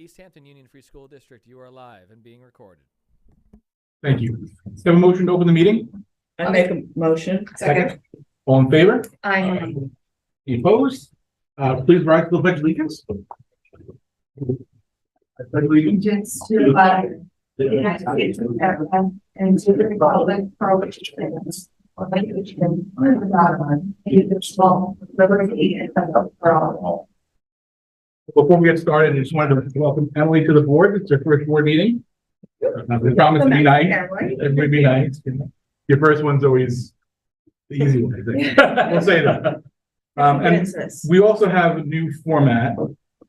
East Hampton Union Free School District, you are live and being recorded. Thank you. Have a motion to open the meeting? I make a motion. Second. All in favor? Aye. Any opposed? Please rise to the pledge of allegiance. I pledge allegiance Allegiance to the flag of the United States of America and to the republic for which it stands, one nation, under God, indivisible, with liberty and justice for all. Before we get started, I just wanted to welcome Emily to the board. It's her first board meeting. We promise to be nice. Everybody be nice. Your first one's always the easy one, I think. We'll say that. And we also have a new format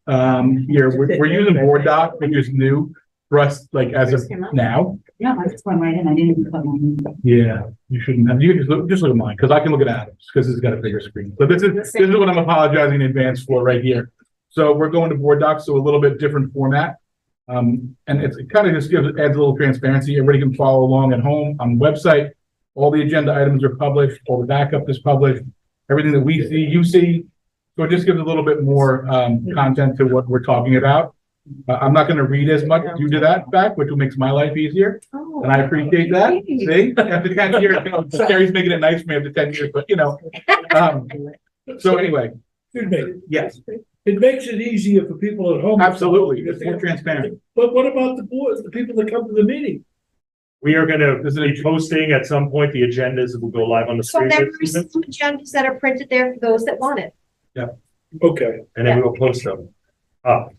here. We're using Board Doc, which is new for us, like as of now. Yeah, I just went right in. I didn't even put mine in. Yeah, you shouldn't have. You just look at mine because I can look at Adam's because it's got a bigger screen. So this is what I'm apologizing in advance for right here. So we're going to Board Docs, so a little bit different format. And it kind of just adds a little transparency. Everybody can follow along at home on the website. All the agenda items are published. All the backup is published. Everything that we see, you see. So it just gives a little bit more content to what we're talking about. I'm not going to read as much due to that fact, which makes my life easier. And I appreciate that. See, after 10 years, Sherry's making it nice for me after 10 years, but so anyway, yes. It makes it easier for people at home. Absolutely, it's more transparent. But what about the board, the people that come to the meeting? We are gonna be posting at some point the agendas that will go live on the So screen. there are some agendas that are printed there for those that want it. Okay, And then we will post them. but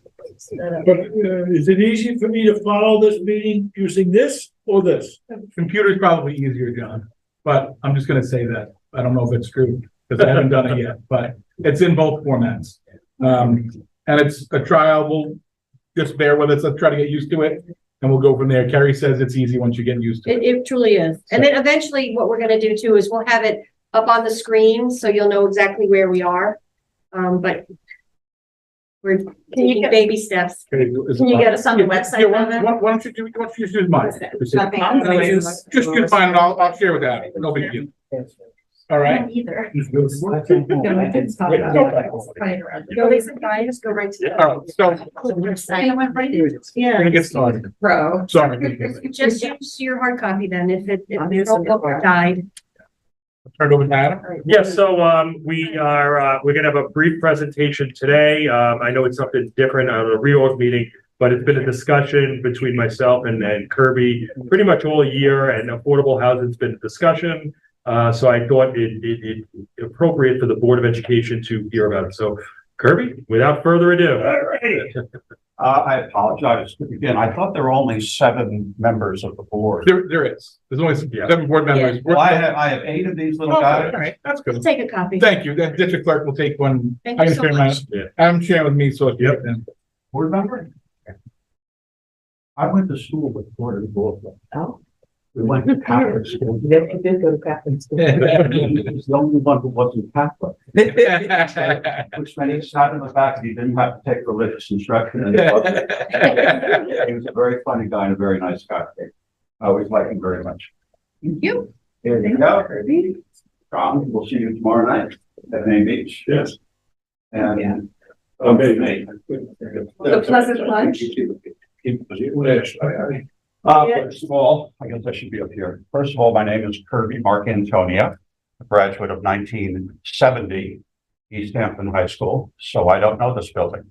is it easy for me to follow this meeting using this or this? Computer's probably easier, John, but I'm just gonna say that. I don't know if it's true, because I haven't done it yet, but it's in both formats. And it's a trial. We'll just bear with us. Let's try to get used to it, and we'll go from there. Carrie says it's easy once you get used to it. It truly is. And then eventually what we're gonna do too is we'll have it up on the screen, so you'll know exactly where we are. But we're taking baby steps. Can you get us on the website? Yeah, why don't you just use mine? Just use mine, and I'll share with that. No big deal. All right. Either. All Go, Lisa, guys, just go right to the. right, so Yeah. we're gonna get started. Bro. Sorry. Just use your hard copy then, if the notebook died. Turn it over to Adam. Yes, so we're gonna have a brief presentation today. I know it's something different on a reorg meeting, but it's been a discussion between myself and Kirby pretty much all year, and affordable housing's been a discussion. So I thought it appropriate for the Board of Education to hear about it. So Kirby, without further ado. All right. I apologize. Again, I thought there were only 7 members of the board. There is. There's only 7 board members. Well, I have 8 of these little Okay, all guys. right, that's We'll good. take a copy. Thank you. The district clerk will take one. Thank I you can so share mine. much. I'm sharing with me, so if you Yep. then. Board member? I went to school with Gordon Bull. Oh. We went to Catholic school. You did go to Catholic school. He was the only one who wasn't Catholic. Which meant he sat in the back and he didn't have to take religious instruction. He was a very funny guy and a very nice guy. I always liked him very much. Thank you. Here you go. Tom, we'll see you tomorrow night at Main Beach. Yes. And. Okay. The pleasant lunch. First of all, I guess I should be up here. First of all, my name is Kirby Mark Antonia, a graduate of 1970 East Hampton High School. So I don't know this building.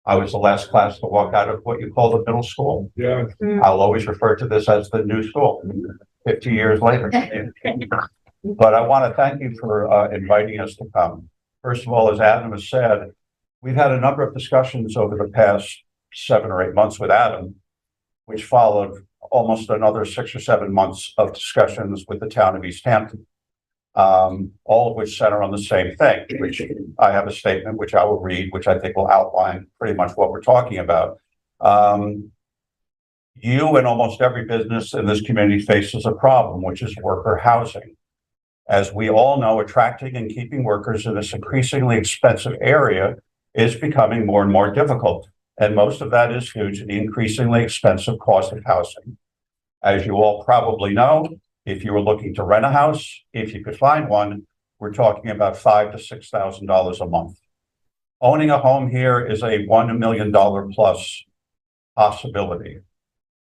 I was the last class to walk out of what you call the middle school. Yeah. I'll always refer to this as the new school, 50 years later. But I want to thank you for inviting us to come. First of all, as Adam has said, we've had a number of discussions over the past 7 or 8 months with Adam, which followed almost another 6 or 7 months of discussions with the town of East Hampton, all of which center on the same thing, which I have a statement which I will read, which I think will outline pretty much what we're talking about. You and almost every business in this community faces a problem, which is worker housing. As we all know, attracting and keeping workers in this increasingly expensive area is becoming more and more difficult. And most of that is due to the increasingly expensive cost of housing. As you all probably know, if you were looking to rent a house, if you could find one, we're talking about $5,000 to $6,000 a month. Owning a home here is a $1 million plus possibility.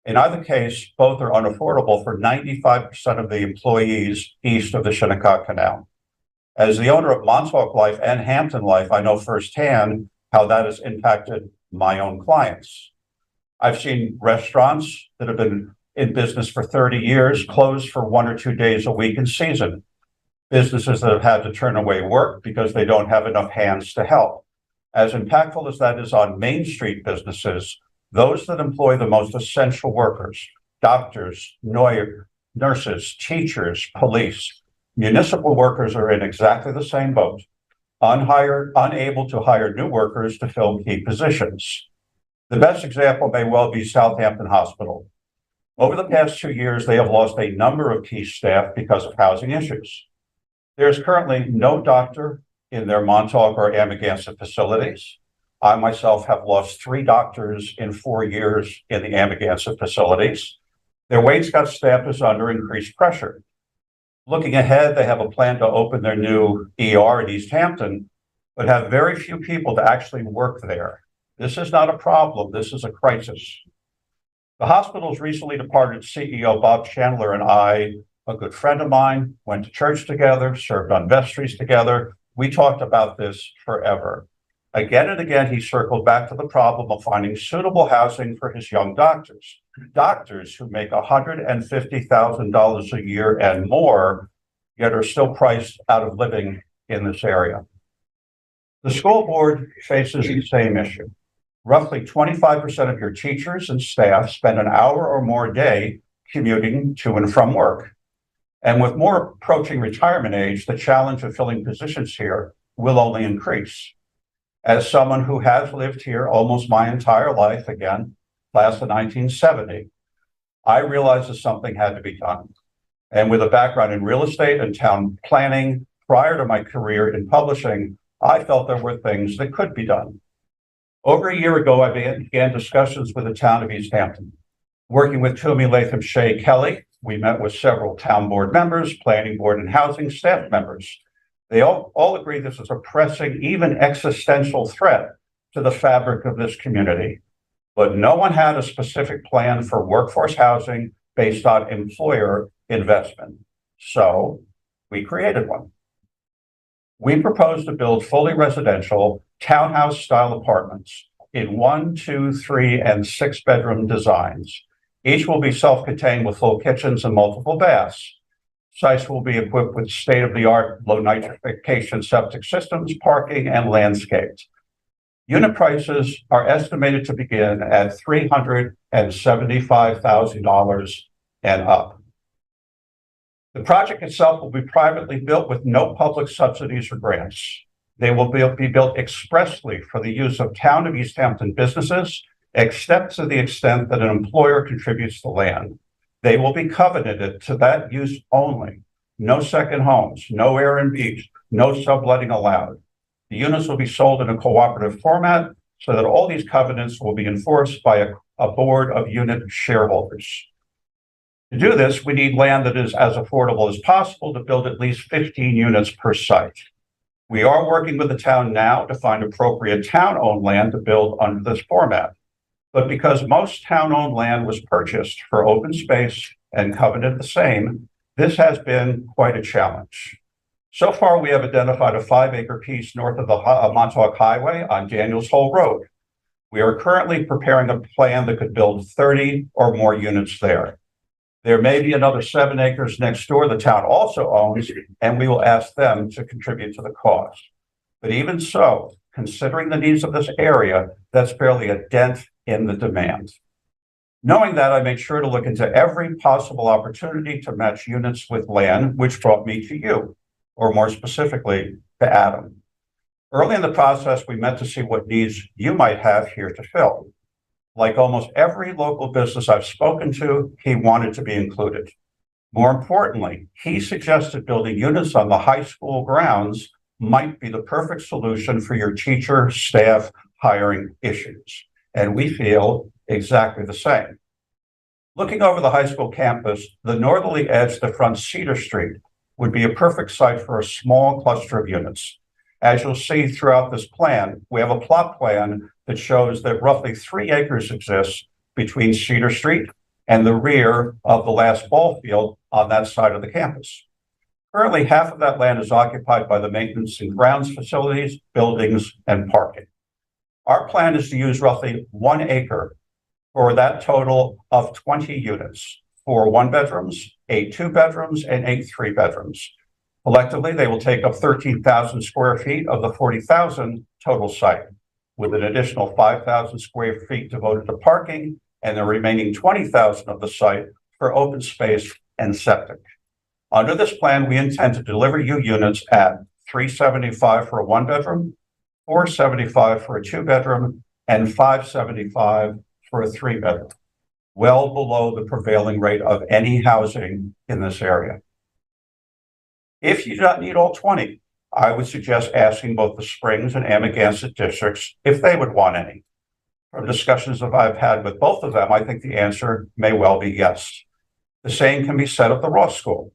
In either case, both are unaffordable for 95% of the employees east of the Shinnecock Canal. As the owner of Montauk Life and Hampton Life, I know firsthand how that has impacted my own clients. I've seen restaurants that have been in business for 30 years close for 1 or 2 days a week in season. Businesses that have had to turn away work because they don't have enough hands to help. As impactful as that is on Main Street businesses, those that employ the most essential workers, doctors, nurses, teachers, police, municipal workers are in exactly the same boat, unable to hire new workers to fill key positions. The best example may well be Southampton Hospital. Over the past 2 years, they have lost a number of key staff because of housing issues. There's currently no doctor in their Montauk or Amagansett facilities. I myself have lost 3 doctors in 4 years in the Amagansett facilities. Their wainscot staff is under increased pressure. Looking ahead, they have a plan to open their new ER in East Hampton, but have very few people to actually work there. This is not a problem, this is a crisis. The hospital's recently departed CEO, Bob Chandler, and I, a good friend of mine, went to church together, served on vestries together. We talked about this forever. Again and again, he circled back to the problem of finding suitable housing for his young doctors who make $150,000 a year and more, yet are still priced out of living in this area. The school board faces the same issue. Roughly 25% of your teachers and staff spend an hour or more a day commuting to and from work. And with more approaching retirement age, the challenge of filling positions here will only increase. As someone who has lived here almost my entire life, again, class of 1970, I realized that something had to be done. And with a background in real estate and town planning prior to my career in publishing, I felt there were things that could be done. Over a year ago, I began discussions with the town of East Hampton. Working with Toomey, Latham, Shea, Kelly, we met with several town board members, planning board, and housing staff members. They all agree this is a pressing, even existential threat to the fabric of this community. But no one had a specific plan for workforce housing based on employer investment. So we created one. We propose to build fully residential townhouse-style apartments in 1, 2, 3, and 6-bedroom designs. Each will be self-contained with full kitchens and multiple baths. Sites will be equipped with state-of-the-art low nitrification septic systems, parking, and landscapes. Unit prices are estimated to begin at $375,000 and up. The project itself will be privately built with no public subsidies or grants. They will be built expressly for the use of town of East Hampton businesses, except to the extent that an employer contributes the land. They will be covenanted to that use only. No second homes, no Airbnbs, no subletting allowed. The units will be sold in a cooperative format so that all these covenants will be enforced by a board of unit shareholders. To do this, we need land that is as affordable as possible to build at least 15 units per site. We are working with the town now to find appropriate town-owned land to build under this format. But because most town-owned land was purchased for open space and covenanted the same, this has been quite a challenge. So far, we have identified a 5-acre piece north of the Montauk Highway on Daniels Hole Road. We are currently preparing a plan that could build 30 or more units there. There may be another 7 acres next door the town also owns, and we will ask them to contribute to the cost. But even so, considering the needs of this area, that's barely a dent in the demand. Knowing that, I made sure to look into every possible opportunity to match units with land, which brought me to you, or more specifically, to Adam. Early in the process, we met to see what needs you might have here to fill. Like almost every local business I've spoken to, he wanted to be included. More importantly, he suggested building units on the high school grounds might be the perfect solution for your teacher staff hiring issues. And we feel exactly the same. Looking over the high school campus, the northerly edge that fronts Cedar Street would be a perfect site for a small cluster of units. As you'll see throughout this plan, we have a plot plan that shows that roughly 3 acres exists between Cedar Street and the rear of the last ball field on that side of the campus. Currently, half of that land is occupied by the maintenance and grounds facilities, buildings, and parking. Our plan is to use roughly 1 acre for that total of 20 units, 4 1-bedrooms, 8 2-bedrooms, and 8 3-bedrooms. Collectively, they will take up 13,000 square feet of the 40,000 total site, with an additional 5,000 square feet devoted to parking and the remaining 20,000 of the site for open space and septic. Under this plan, we intend to deliver you units at $375 for a 1-bedroom, $475 for a 2-bedroom, and $575 for a 3-bedroom, well below the prevailing rate of any housing in this area. If you do not need all 20, I would suggest asking both the Springs and Amagansett districts if they would want any. From discussions that I've had with both of them, I think the answer may well be yes. The same can be said of the Ross School,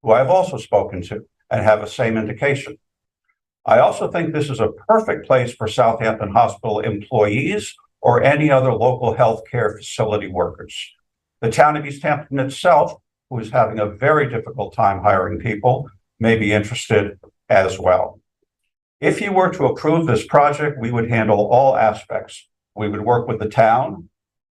who I have also spoken to and have the same indication. I also think this is a perfect place for Southampton Hospital employees or any other local healthcare facility workers. The town of East Hampton itself, who is having a very difficult time hiring people, may be interested as well. If you were to approve this project, we would handle all aspects. We would work with the town,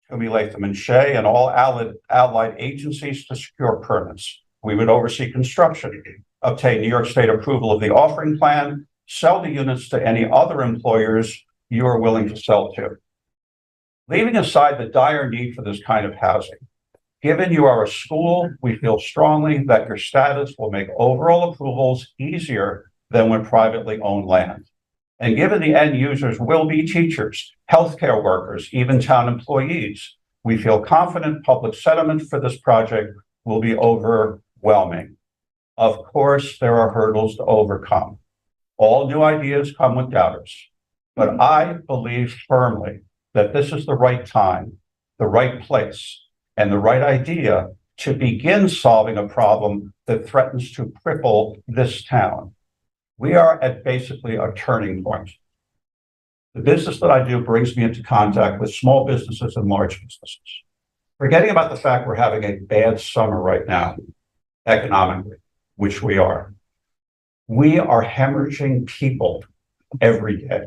Toomey, Latham and Shea, and all allied agencies to secure permits. We would oversee construction, obtain New York State approval of the offering plan, sell the units to any other employers you are willing to sell to. Leaving aside the dire need for this kind of housing, given you are a school, we feel strongly that your status will make overall approvals easier than when privately owned land. And given the end users will be teachers, healthcare workers, even town employees, we feel confident public sentiment for this project will be overwhelming. Of course, there are hurdles to overcome. All new ideas come with doubters, but I believe firmly that this is the right time, the right place, and the right idea to begin solving a problem that threatens to cripple this town. We are at basically a turning point. The business that I do brings me into contact with small businesses and large businesses. Forgetting about the fact we're having a bad summer right now, economically, which we are hemorrhaging people every day,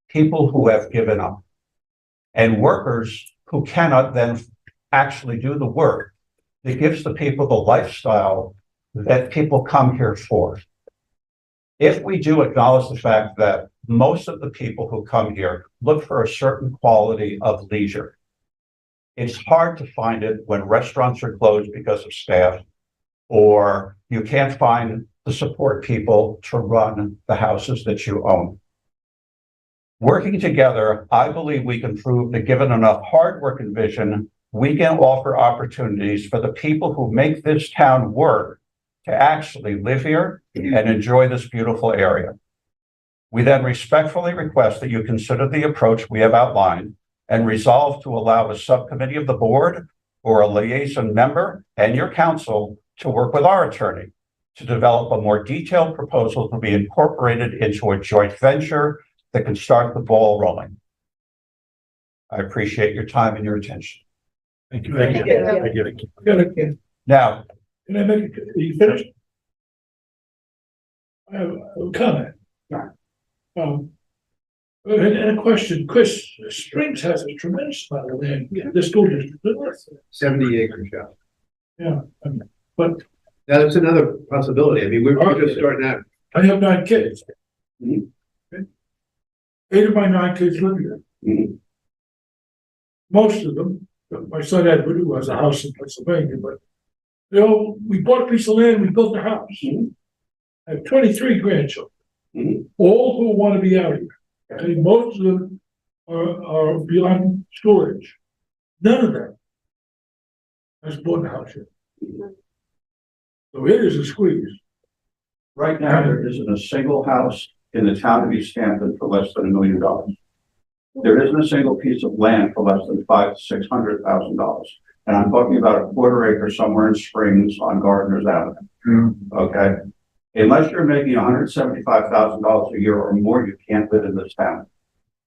people who have given up, and workers who cannot then actually do the work that gives the people the lifestyle that people come here for. If we do acknowledge the fact that most of the people who come here look for a certain quality of leisure, it's hard to find it when restaurants are closed because of staff, or you can't find the support people to run the houses that you own. Working together, I believe we can prove that given enough hard work and vision, we can offer opportunities for the people who make this town work to actually live here and enjoy this beautiful area. We then respectfully request that you consider the approach we have outlined and resolve to allow a subcommittee of the board or a liaison member and your council to work with our attorney to develop a more detailed proposal to be incorporated into a joint venture that can start the ball rolling. I appreciate your time and your attention. Thank you. Thank you. Thank you. Now, Can I make, are you finished? I have a comment. Yeah. And a question, Chris, Springs has a tremendous amount of land, the school district. 70 acres, yeah. Yeah, but Now, that's another possibility. I mean, we're just starting out. I have 9 kids. Mhm. Okay. 8 of my 9 kids live here. Mhm. Most of them, my son Edward, who has a house in Pennsylvania, but we bought a piece of land, we built a house. I have 23 grandchildren, all who want to be out here. Okay, most of them are beyond storage. None of them has bought a house here. So it is a squeeze. right now, there isn't a single house in the town of East Hampton for less than $1 million. There isn't a single piece of land for less than $500,000 to $600,000. And I'm talking about a 1/4 acre somewhere in Springs on Gardner's Avenue. Okay. Unless you're making $175,000 a year or more, you can't live in this town,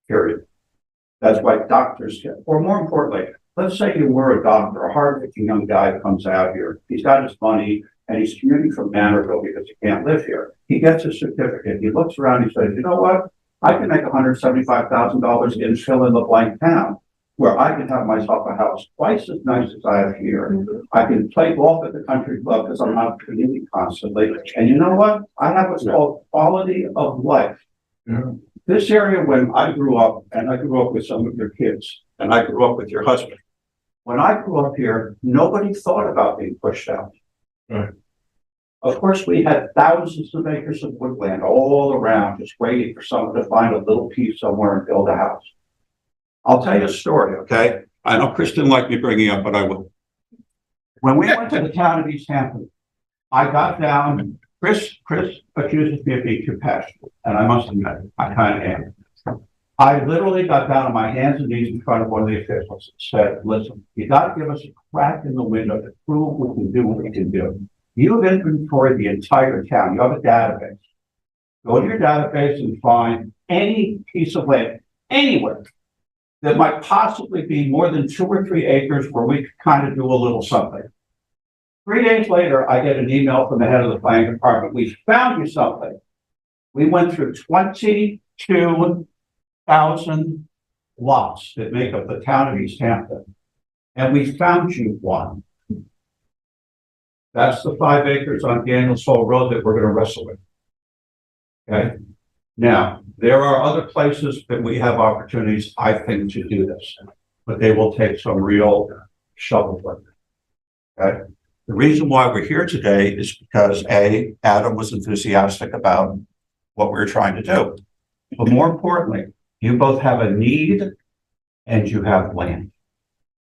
period. That's why doctors get, or more importantly, let's say you were a doctor, a hard-working young guy that comes out here. He's got his money and he's commuting from Manorville because he can't live here. He gets his certificate. He looks around, he says, you know what? I can make $175,000 in fill in the blank town where I can have myself a house twice as nice as I have here. I can play golf at the country club because I'm not commuting constantly. And you know what? I have what's called quality of life. This area, when I grew up, and I grew up with some of your kids, and I grew up with your husband. When I grew up here, nobody thought about being pushed out. Right. Of course, we had thousands of acres of woodland all around, just waiting for someone to find a little piece somewhere and build a house. I'll tell you a story, okay? I know Chris didn't like me bringing up, but I will. When we went to the town of East Hampton, I got down, Chris accuses me of being too passionate, and I must admit, I kind of am. I literally got down on my hands and knees in front of one of the officials and said, listen, you got to give us a crack in the window to prove we can do what we can do. You have inventoried the entire town. You have a database. Go to your database and find any piece of land anywhere that might possibly be more than 2 or 3 acres where we could kind of do a little something. 3 days later, I get an email from the head of the planning department. We found you something. We went through 22,000 lots that make up the town of East Hampton, and we found you one. That's the 5 acres on Daniels Hall Road that we're going to wrestle with. Okay. Now, there are other places that we have opportunities, I think, to do this, but they will take some real shovel work. Okay. The reason why we're here today is because Adam was enthusiastic about what we were trying to do. But more importantly, you both have a need and you have land.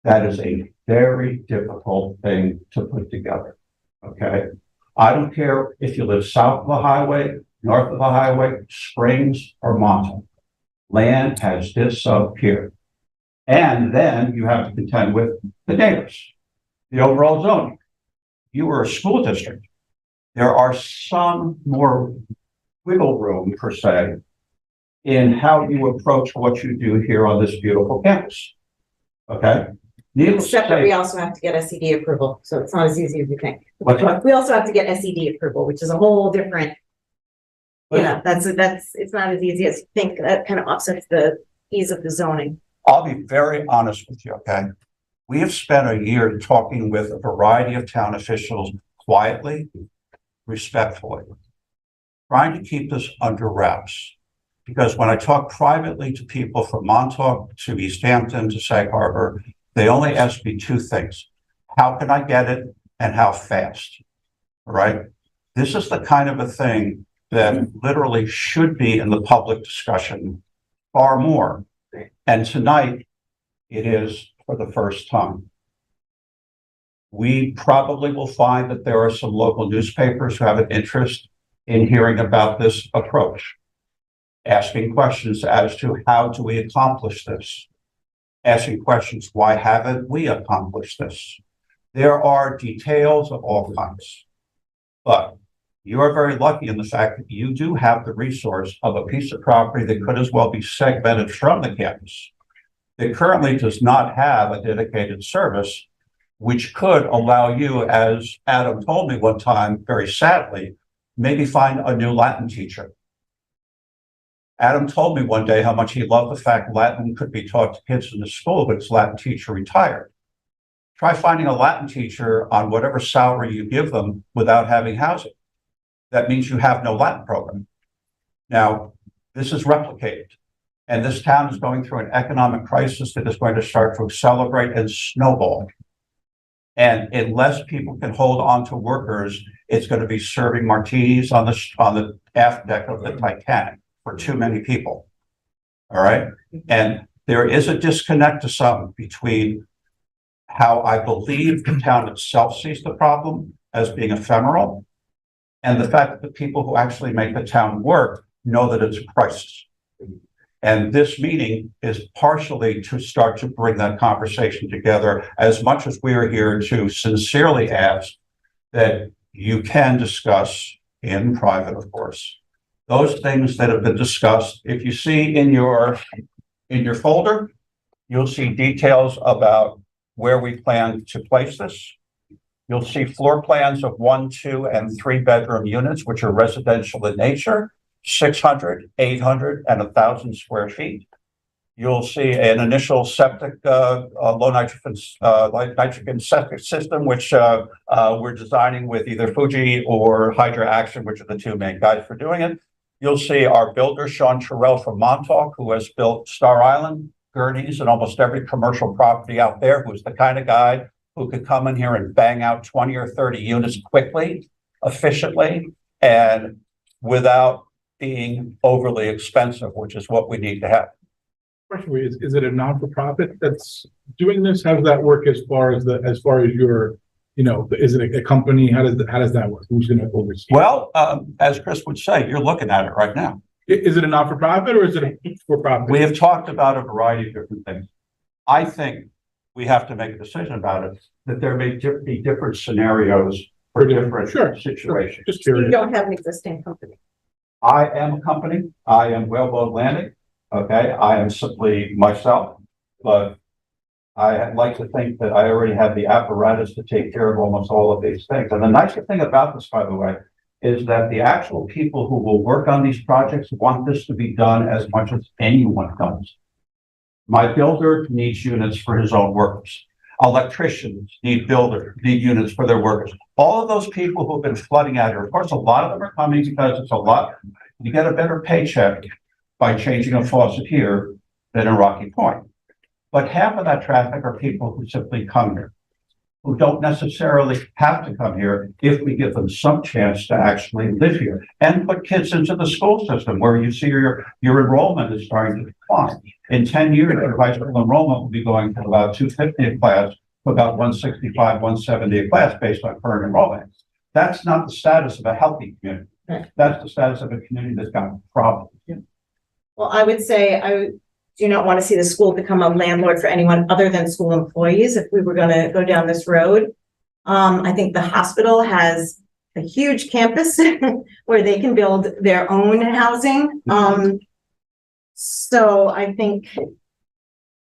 That is a very difficult thing to put together. Okay. I don't care if you live south of the highway, north of the highway, Springs or Montauk. Land has disappeared. And then you have to contend with the neighbors, the overall zoning. You are a school district. There are some more wiggle room, per se, in how you approach what you do here on this beautiful campus. Okay? Except that we also have to get SED approval, so it's not as easy as you think. What's that? We also have to get SED approval, which is a whole different, that's, it's not as easy as you think. That kind of offsets the ease of the zoning. I'll be very honest with you, okay? We have spent a year talking with a variety of town officials quietly, respectfully, trying to keep this under wraps. Because when I talk privately to people from Montauk to East Hampton to Sag Harbor, they only ask me 2 things. How can I get it and how fast? All right? This is the kind of a thing that literally should be in the public discussion far more. And tonight, it is for the first time. We probably will find that there are some local newspapers who have an interest in hearing about this approach, asking questions as to how do we accomplish this, asking questions, why haven't we accomplished this? There are details of all kinds, but you are very lucky in the fact that you do have the resource of a piece of property that could as well be segmented from the campus, that currently does not have a dedicated service, which could allow you, as Adam told me one time, very sadly, maybe find a new Latin teacher. Adam told me one day how much he loved the fact Latin could be taught to kids in the school, but his Latin teacher retired. Try finding a Latin teacher on whatever salary you give them without having housing. That means you have no Latin program. Now, this is replicated. And this town is going through an economic crisis that is going to start to accelerate and snowball. And unless people can hold on to workers, it's going to be serving martinis on the aft deck of the Titanic for too many people. All right. And there is a disconnect to some between how I believe the town itself sees the problem as being ephemeral and the fact that the people who actually make the town work know that it's a crisis. And this meeting is partially to start to bring that conversation together, as much as we are here to sincerely ask that you can discuss in private, of course. Those things that have been discussed, if you see in your folder, you'll see details about where we plan to place this. You'll see floor plans of 1, 2, and 3 bedroom units, which are residential in nature, 600, 800, and 1,000 square feet. You'll see an initial septic, low nitrogen septic system, which we're designing with either Fuji or Hydra Action, which are the 2 main guys for doing it. You'll see our builder, Sean Terrell from Montauk, who has built Star Island, Gurneys, and almost every commercial property out there, who's the kind of guy who could come in here and bang out 20 or 30 units quickly, efficiently, and without being overly expensive, which is what we need to have. Is it a non-for-profit that's doing this? How does that work as far as your, is it a company? How does that work? Who's going to oversee? Well, as Chris would say, you're looking at it right now. Is it a non-for-profit or is it a for-profit? We have talked about a variety of different things. I think we have to make a decision about it, that there may be different scenarios for different situations. Just You curious. don't have an existing company. I am a company. I am Whaleboat Landing. Okay, I am simply myself, but I like to think that I already have the apparatus to take care of almost all of these things. And the nicer thing about this, by the way, is that the actual people who will work on these projects want this to be done as much as anyone does. My builder needs units for his own workers. Electricians need units for their workers. All of those people who've been flooding out here, of course, a lot of them are coming because it's a lot. You get a better paycheck by changing a faucet here than in Rocky Point. But half of that traffic are people who simply come here, who don't necessarily have to come here if we give them some chance to actually live here and put kids into the school system where you see your enrollment is starting to decline. In 10 years, your high school enrollment will be going from about 250 a class to about 165, 170 a class based on current enrollment. That's not the status of a healthy community. That's the status of a community that's got problems. Well, I would say I do not want to see the school become a landlord for anyone other than school employees if we were going to go down this road. I think the hospital has a huge campus where they can build their own housing. So I think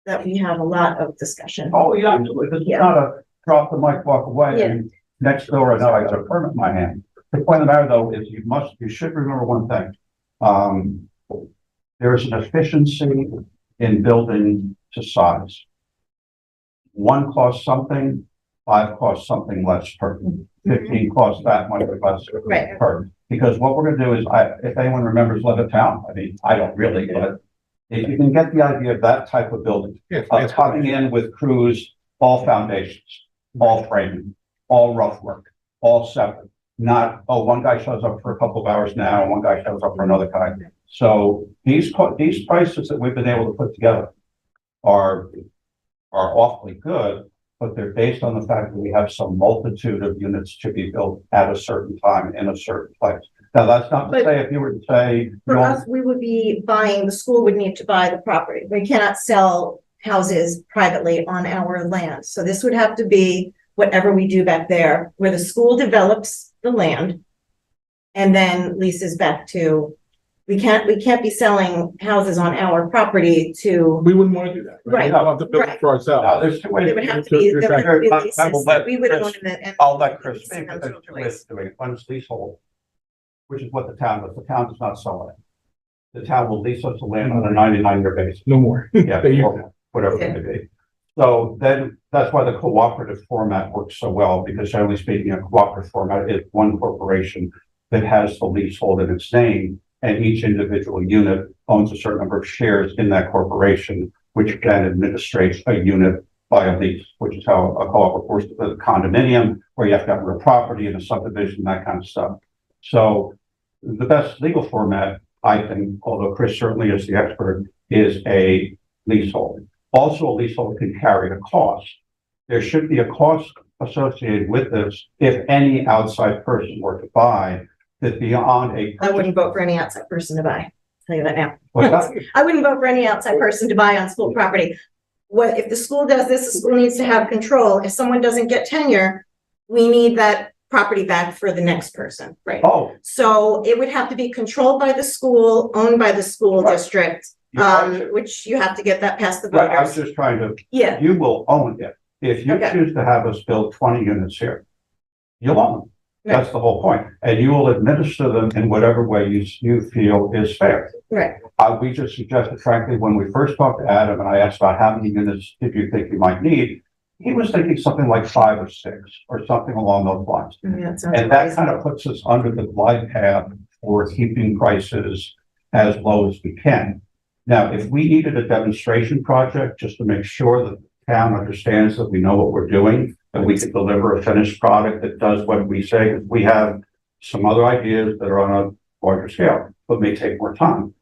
that we have a lot of discussion. Oh, yeah, this is not a drop the mic, walk away. Yeah. And next door, I know I got a permit in my hand. The point of the matter, though, is you should remember one thing. There is an efficiency in building to size. 1 costs something, 5 costs something less per. 15 costs that much less per. Because what we're going to do is, if anyone remembers Levittown, I mean, I don't really, but if you can get the idea of that type of building, coming in with crews, all foundations, all framing, all rough work, all separate. Not, one guy shows up for a couple of hours now, and one guy shows up for another guy. So these prices that we've been able to put together are awfully good, but they're based on the fact that we have some multitude of units to be built at a certain time in a certain place. Now, that's not to say if you were to say for us, we would be buying, the school would need to buy the property. We cannot sell houses privately on our land. So this would have to be whatever we do back there, where the school develops the land and then leases back to, we can't be selling houses on our property to. We wouldn't want to do that. Right. We don't have to build it for ourselves. now, there's two ways. There would have to be, there would have to be leases that we would own and. I'll let Chris speak, but there's two ways of doing it. One is leasehold, which is what the town does. The town does not sell it. The town will lease us the land on a 99-year basis. No more. Yeah, They use or whatever it may be. So then that's why the cooperative format works so well, because generally speaking, a cooperative format is one corporation that has the leasehold in its name, and each individual unit owns a certain number of shares in that corporation, which then administrates a unit by a lease, which is how a co-op works with a condominium, where you have to have real property and a subdivision, that kind of stuff. So the best legal format, I think, although Chris certainly is the expert, is a leasehold. Also, a leasehold can carry a cost. There should be a cost associated with this if any outside person were to buy that beyond a. I wouldn't vote for any outside person to buy. I'll tell you that now. What's that? I wouldn't vote for any outside person to buy on school property. What if the school does this, the school needs to have control. If someone doesn't get tenure, we need that property back for the next person. Right. Oh, So it would have to be controlled by the school, owned by the school Right. district, which you have to get that past the right, I was voters. just trying to, Yeah, you will own it. If you Okay. choose to have us build 20 units here, you'll own them. Right. That's the whole point. And you will administer them in whatever way you feel is fair. right. We just suggested, frankly, when we first talked to Adam and I asked about how many units did you think you might need, he was thinking something like 5 or 6 or something along those lines. Yeah, it sounds And that crazy. kind of puts us under the glide path for keeping prices as low as we can. Now, if we needed a demonstration project just to make sure that the town understands that we know what we're doing, that we can deliver a finished product that does what we say, because we have some other ideas that are on a larger scale, but may take more time,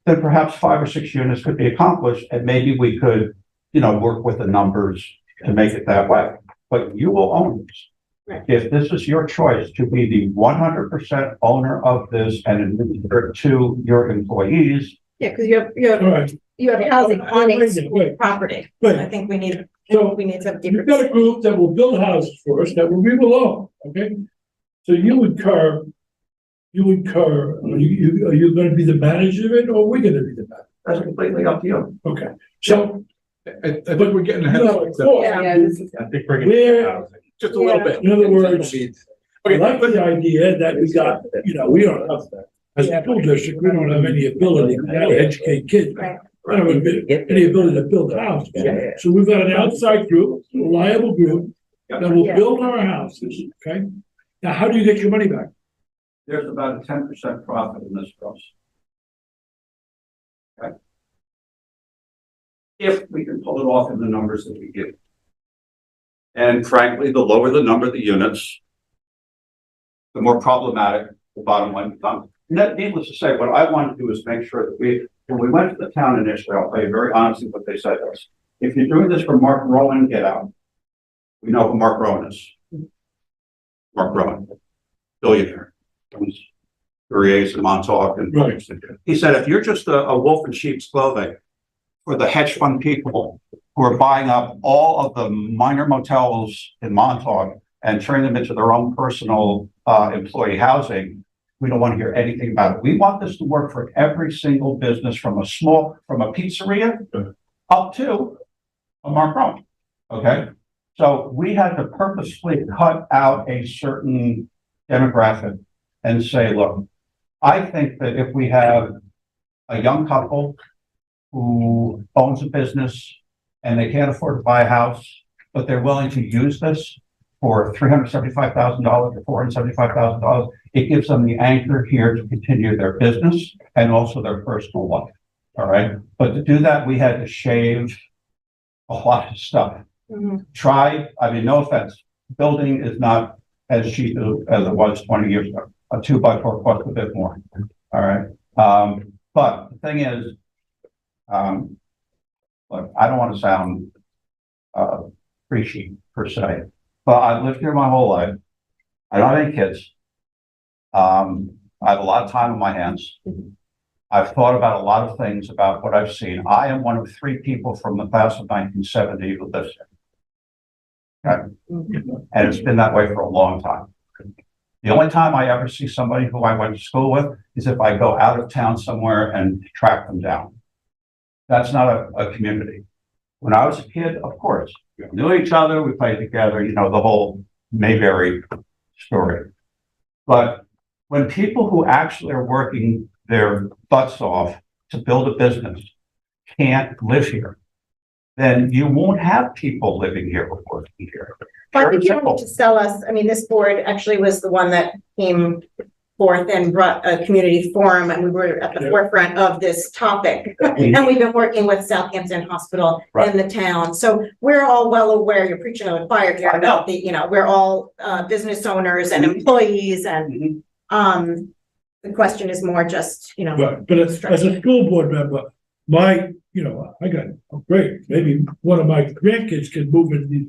then perhaps 5 or 6 units could be accomplished, and maybe we could, work with the numbers to make it that way. But you will own this. Right. If this is your choice to be the 100% owner of this and administer it to your employees, Yeah, because you All right, have housing on a Wait, school wait. property. Wait. I think we need So to have you've got a deeper. group that will build houses for us that we will own, okay? So are you gonna be the manager of it, or are we gonna be the manager? that's completely up to you. Okay, so I think we're getting ahead you of have a ourselves. course. I think we're Where- gonna. Just a little bit. In other words, I Okay, like the idea that we got, we don't have, as a school district, we don't have any ability to educate kids. Right. We don't have any ability to build a house. So we've got an outside group, a reliable group, that will Yeah. build our houses, okay? Now, how do you get your money back? There's about a 10% profit in this process. Okay. If we can pull it off in the numbers that we give. And frankly, the lower the number of the units, the more problematic the bottom line becomes. Needless to say, what I want to do is make sure that when we went to the town initially, I'll tell you very honestly what they said to us. If you're doing this for Mark Rowan, get out. We know who Mark Rowan is. Mark Rowan, billionaire. Owns in Montauk and Right. he said, if you're just a wolf in sheep's clothing for the hedge fund people who are buying up all of the minor motels in Montauk and turning them into their own personal employee housing, we don't want to hear anything about it. We want this to work for every single business from a pizzeria up to a Mark Rowan. Okay. So we had to purposefully cut out a certain demographic and say, look, I think that if we have a young couple who owns a business and they can't afford to buy a house, but they're willing to use this for $375,000 or $475,000, it gives them the anchor here to continue their business and also their personal life. All right. But to do that, we had to shave a lot of stuff. No offense, building is not as cheap as it was 20 years ago. A 2x4 costs a bit more. All right. But the thing is, look, I don't want to sound preachy per se, but I've lived here my whole life. I don't have any kids. I have a lot of time on my hands. I've thought about a lot of things about what I've seen. I am one of 3 people from the class of 1970 who lives here. Okay. And it's been that way for a long time. The only time I ever see somebody who I went to school with is if I go out of town somewhere and track them down. That's not a community. When I was a kid, of course, we knew each other, we played together, the whole Mayberry story. But when people who actually are working their butts off to build a business can't live here, then you won't have people living here or working here. But I Pure think and you don't simple. need to sell us, this board actually was the one that came forth and brought a community forum, and we were at the forefront of this topic. And we've been working with Southampton Hospital and the town, so we're all well aware, you're preaching to the choir here about we're all business owners and employees, and the question is more just, But as a school board member, I got, great, maybe one of my grandkids can move into these.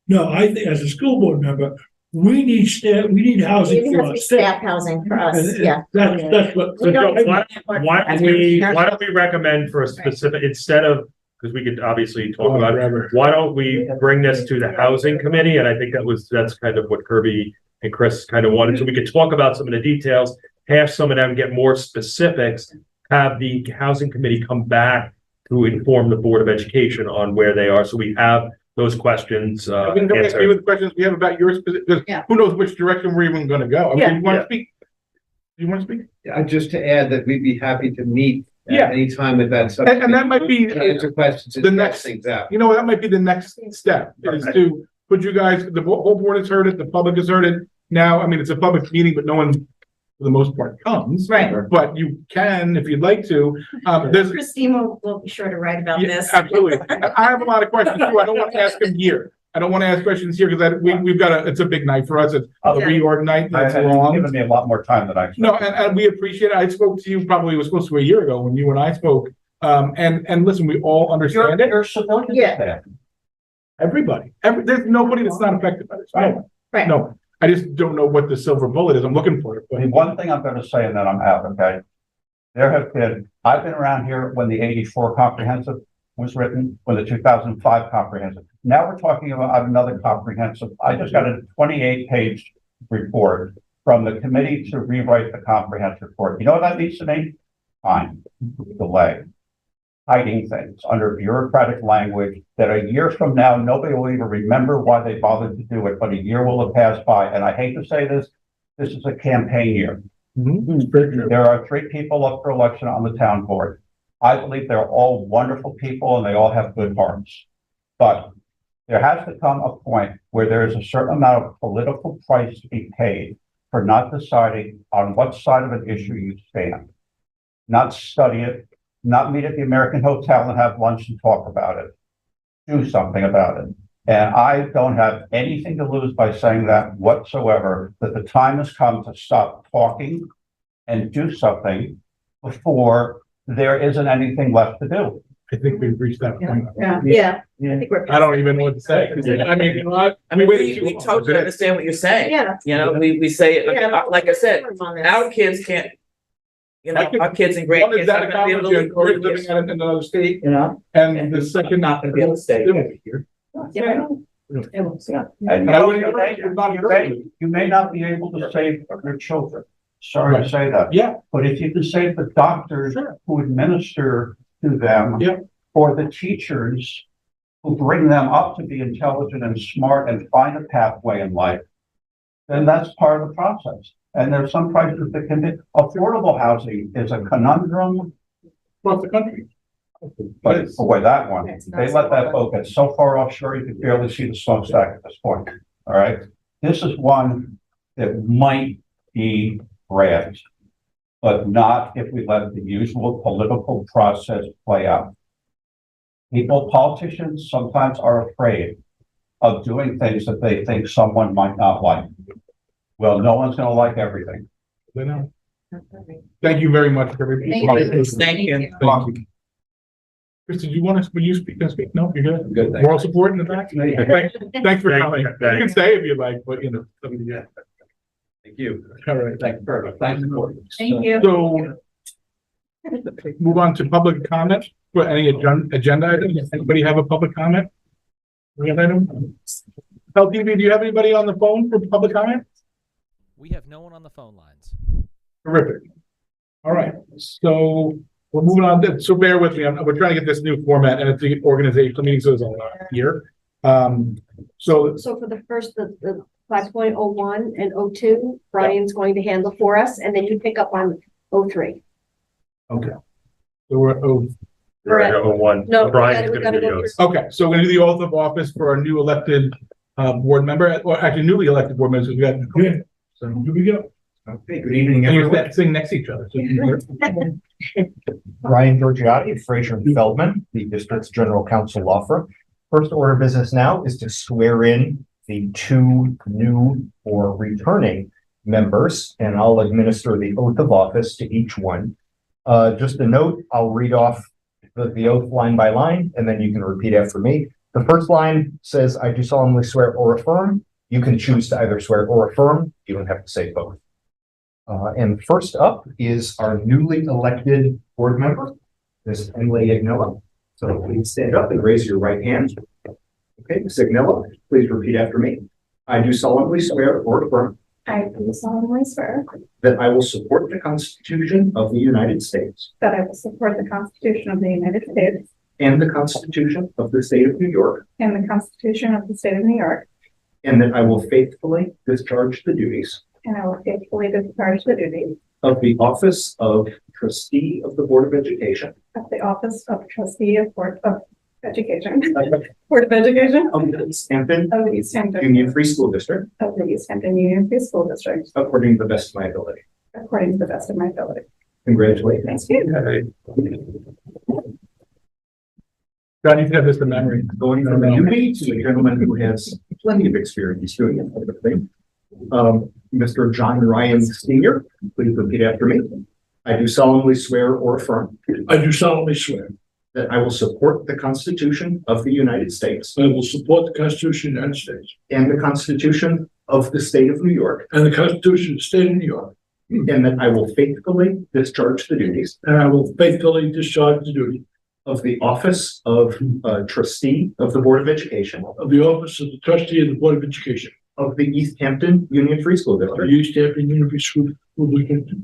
No, I think as a school board member, we need housing it for has to be us. staff housing for us, And yeah. That's what. We don't- Why don't we recommend for a specific, instead of because we could obviously talk about it. Forever. Why don't we bring this to the housing committee? And I think that's kind of what Kirby and Chris kind of wanted. So we could talk about some of the details, have some of them get more specifics, have the housing committee come back to inform the Board of Education on where they are. So we have those questions, I mean, don't ask me answered. with the questions we have about your specific, because Yeah. who knows which direction we're even gonna go. I mean, Yeah. do you wanna speak? Do you wanna speak? Just to add that we'd be happy to meet Yeah. at any time with that. And that might be, And answer questions and the test next- things out. you know, that might be the next step, is to put you guys, the whole board has heard it, the public has heard it. Now, I mean, it's a public meeting, but no one, for the most part, comes. Right. But you can, if you'd like to, there's. Christine will be sure to write about Yeah, this. absolutely. I have a lot of questions too. I don't want to ask them here. I don't want to ask questions here because we've got it's a big night for us. It's a Yeah. reorg night. That's You've long. given me a lot more time than I expected. No, and we appreciate it. I spoke to you probably, it was supposed to be a year ago when you and I spoke. And listen, we all understand it. You're civilian Yeah. staff. Everybody, there's nobody that's not affected by this. No one. Right. No one. I just don't know what the silver bullet is. I'm looking for it. I mean, one thing I'm gonna say and then I'm out, okay? I've been around here when the 84 comprehensive was written, when the 2005 comprehensive. Now we're talking about another comprehensive. I just got a 28-page report from the committee to rewrite the comprehensive report. You know what that means to me? Time, delay, hiding things under bureaucratic language that a year from now, nobody will even remember why they bothered to do it, but a year will have passed by. And I hate to say this is a campaign year. There are 3 people up for election on the town board. I believe they're all wonderful people and they all have good hearts. But there has to come a point where there is a certain amount of political price to be paid for not deciding on what side of an issue you stand. Not study it, not meet at the American Hotel and have lunch and talk about it. Do something about it. And I don't have anything to lose by saying that whatsoever, that the time has come to stop talking and do something before there isn't anything left to do. I think we've reached that point. Yeah. I think we're. I don't even know what to say. I mean, you know what? We totally understand what you're saying. Yeah. You know, we say, Yeah. like I said, On this. our kids can't, you know, I could- our kids and One is grandkids that are a gonna be able college to and or live living here. in another state, You know? and the second Not gonna be able to stay. they won't be here. Yeah. And And I wouldn't- you may not be able to save your children. Sorry to say that. Yeah, But if you can save the doctors Sure. who administer to them. Yeah. Or the teachers who bring them up to be intelligent and smart and find a pathway in life, then that's part of the process. And there's some prices that can be, affordable housing is a conundrum, across the country. but boy, that one, they let that boat get so far offshore, you can barely see the smokestack at this point, all right? This is one that might be grabbed, but not if we let the usual political process play out. Politicians sometimes are afraid of doing things that they think someone might not like. Well, no one's gonna like everything. I know. Thank you very much for everybody. Thank you. Thank you. Thank you. Chris, did you want to, will you speak, speak? No, you're good. Good, thanks. Moral support in the back? Thanks for Thank coming. you. You can stay if you like, but you know. Yeah. Thank you. All right. Thank you very much. Thanks for Thank you. So move on to public comment for any agenda items. Anybody have a public comment? We have item? LTV, do you have anybody on the phone for public comment? We have no one on the phone lines. Terrific. All right, so we're moving on. So bear with me. We're trying to get this new format and it's an organizational meeting, so there's a lot here. So So for the first, the 5.01 and 02, Brian's going to handle for us, and then you pick up on 03. okay. So we're You're at 01. No, Brian's we gonna gotta do go yours. okay. So we're gonna do the oath of office for our new elected board member, or actually newly elected board members. We got good. So here we go. Okay, good evening, And everyone. you're sitting next to each other. So you can hear. Ryan Georgiotti, Fraser and Feldman, the district's general counsel law firm. First order of business now is to swear in the 2 new or returning members, and I'll administer the oath of office to each one. Just a note, I'll read off the oath line by line, and then you can repeat after me. The first line says, "I do solemnly swear or affirm." You can choose to either swear or affirm. You don't have to say both. And first up is our newly elected board member, Ms. Emily Ignella. So please stand up and raise your right hand. Okay, Ms. Agnello, please repeat after me. I do solemnly swear or affirm I do solemnly swear that I will support the Constitution of the United States that I will support the Constitution of the United States and the Constitution of the State of New York, and the Constitution of the State of New York, and that I will faithfully discharge the duties and I will faithfully discharge the duties of the office of Trustee of the Board of Education of the office of Trustee of Board of Education, Board of Education of the East Hampton of the East Hampton Union Free School District of the East Hampton Union Free School District, according to the best of my ability. according to the best of my ability. Congratulations. Thank you. God, you can have this in memory. Going from a newbie to a gentleman who has plenty of experience doing it, type of thing. Mr. John Ryan Senior, please repeat after me. I do solemnly swear or affirm I do solemnly swear that I will support the Constitution of the United States I will support the Constitution of the United States and the Constitution of the State of New York, and the Constitution of the State of New York, and that I will faithfully discharge the duties and I will faithfully discharge the duty of the office of Trustee of the Board of Education of the office of the Trustee of the Board of Education of the East Hampton Union Free School of the District, East Hampton Union Free School District,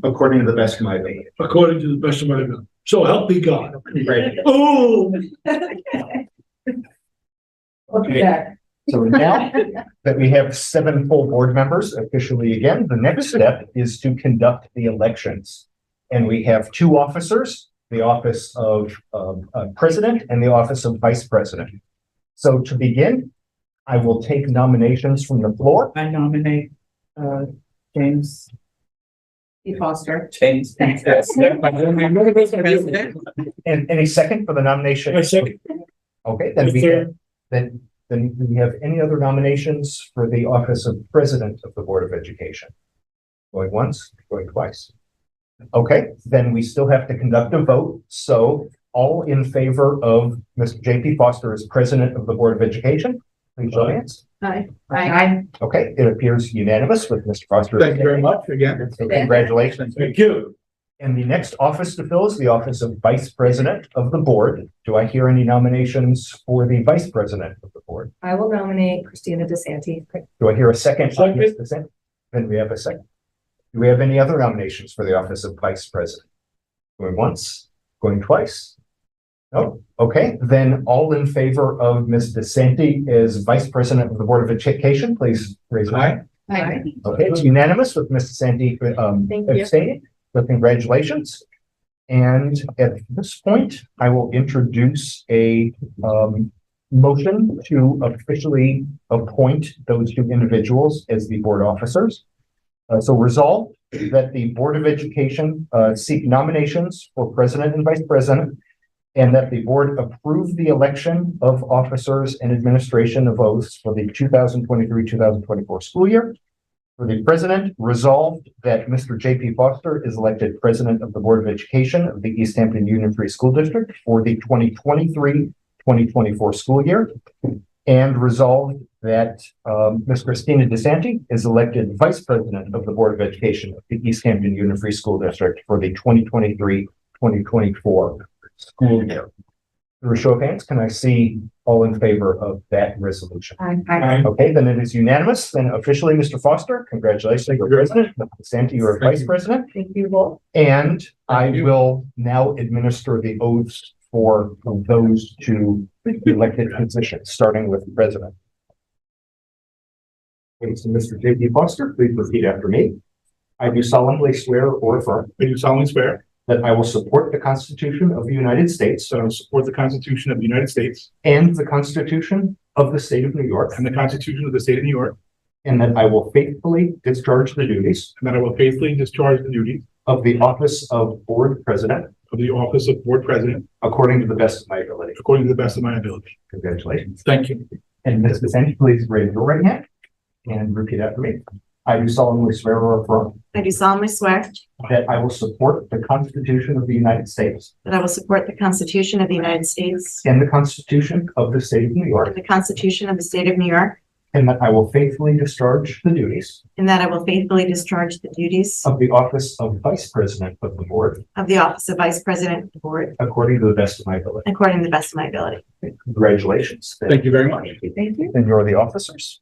according to the best of my ability. according to the best of my ability. So help me God. Congratulations. Oh. Okay. So now that we have 7 full board members officially again, the next step is to conduct the elections. And we have 2 officers, the office of president and the office of vice president. So to begin, I will take nominations from the floor. I nominate, James E. Foster. James. And any second for the nomination? I second. Okay, then we have, then we have any other nominations for the office of president of the Board of Education? Going once, going twice. Okay, then we still have to conduct a vote. So all in favor of Mr. J.P. Foster as president of the Board of Education, please show of hands. Aye. Aye. Okay, it appears unanimous with Mr. Foster. Thank you very much again. So congratulations. Thank you. And the next office to fill is the office of vice president of the board. Do I hear any nominations for the vice president of the board? I will nominate Christina DeSanti. Do I hear a second? Second. Ms. DeSanti? Then we have a second. Do we have any other nominations for the office of vice president? Going once, going twice? No? Okay, then all in favor of Ms. DeSanti as vice president of the Board of Education, please raise your hand. Aye. Okay, it's unanimous with Ms. DeSanti Thank you. abstaining. So congratulations. And at this point, I will introduce a motion to officially appoint those 2 individuals as the board officers. So resolved that the Board of Education seek nominations for president and vice president, and that the board approve the election of officers and administration of oaths for the 2023-2024 school year. For the president, resolved that Mr. J.P. Foster is elected president of the Board of Education of the East Hampton Union Free School District for the 2023-2024 school year. And resolved that Ms. Christina DeSanti is elected vice president of the Board of Education of the East Hampton Union Free School District for the 2023-2024 school year. Through a show of hands, can I see all in favor of that resolution? Aye. Okay, then it is unanimous. Then officially, Mr. Foster, congratulations, you're president. Ms. DeSanti, you're vice president. Thank you both. And I will now administer the oaths for those 2 elected positions, starting with the president. Okay, so Mr. J.P. Foster, please repeat after me. I do solemnly swear or affirm I do solemnly swear that I will support the Constitution of the United States that I will support the Constitution of the United States and the Constitution of the State of New York, and the Constitution of the State of New York, and that I will faithfully discharge the duties and that I will faithfully discharge the duties of the office of board president of the office of board president according to the best of my ability. according to the best of my ability. Congratulations. Thank you. And Ms. DeSanti, please raise your right hand and repeat after me. I do solemnly swear or affirm I do solemnly swear that I will support the Constitution of the United States that I will support the Constitution of the United States and the Constitution of the State of New York, and the Constitution of the State of New York, and that I will faithfully discharge the duties and that I will faithfully discharge the duties of the office of Vice President of the Board of the office of Vice President of the Board according to the best of my ability. according to the best of my ability. Congratulations. Thank you very much. Thank you. And you're the officers.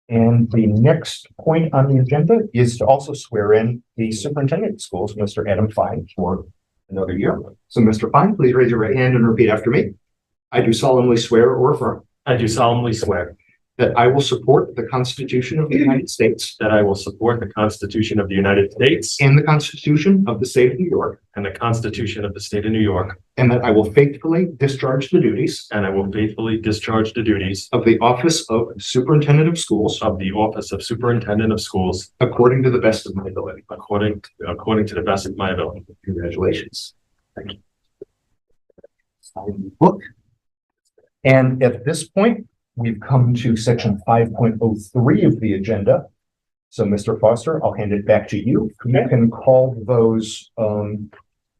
And the next point on the agenda is to also swear in the superintendent of schools, Mr. Adam Fine, for another year. So, Mr. Fine, please raise your right hand and repeat after me. I do solemnly swear or affirm I do solemnly swear that I will support the Constitution of the United States that I will support the Constitution of the United States and the Constitution of the State of New York, and the Constitution of the State of New York, and that I will faithfully discharge the duties and I will faithfully discharge the duties of the office of Superintendent of Schools of the office of Superintendent of Schools according to the best of my ability. according to the best of my ability. Congratulations. Thank you. Sign the book. And at this point, we've come to section 5.03 of the agenda. So, Mr. Foster, I'll hand it back to you. You can call those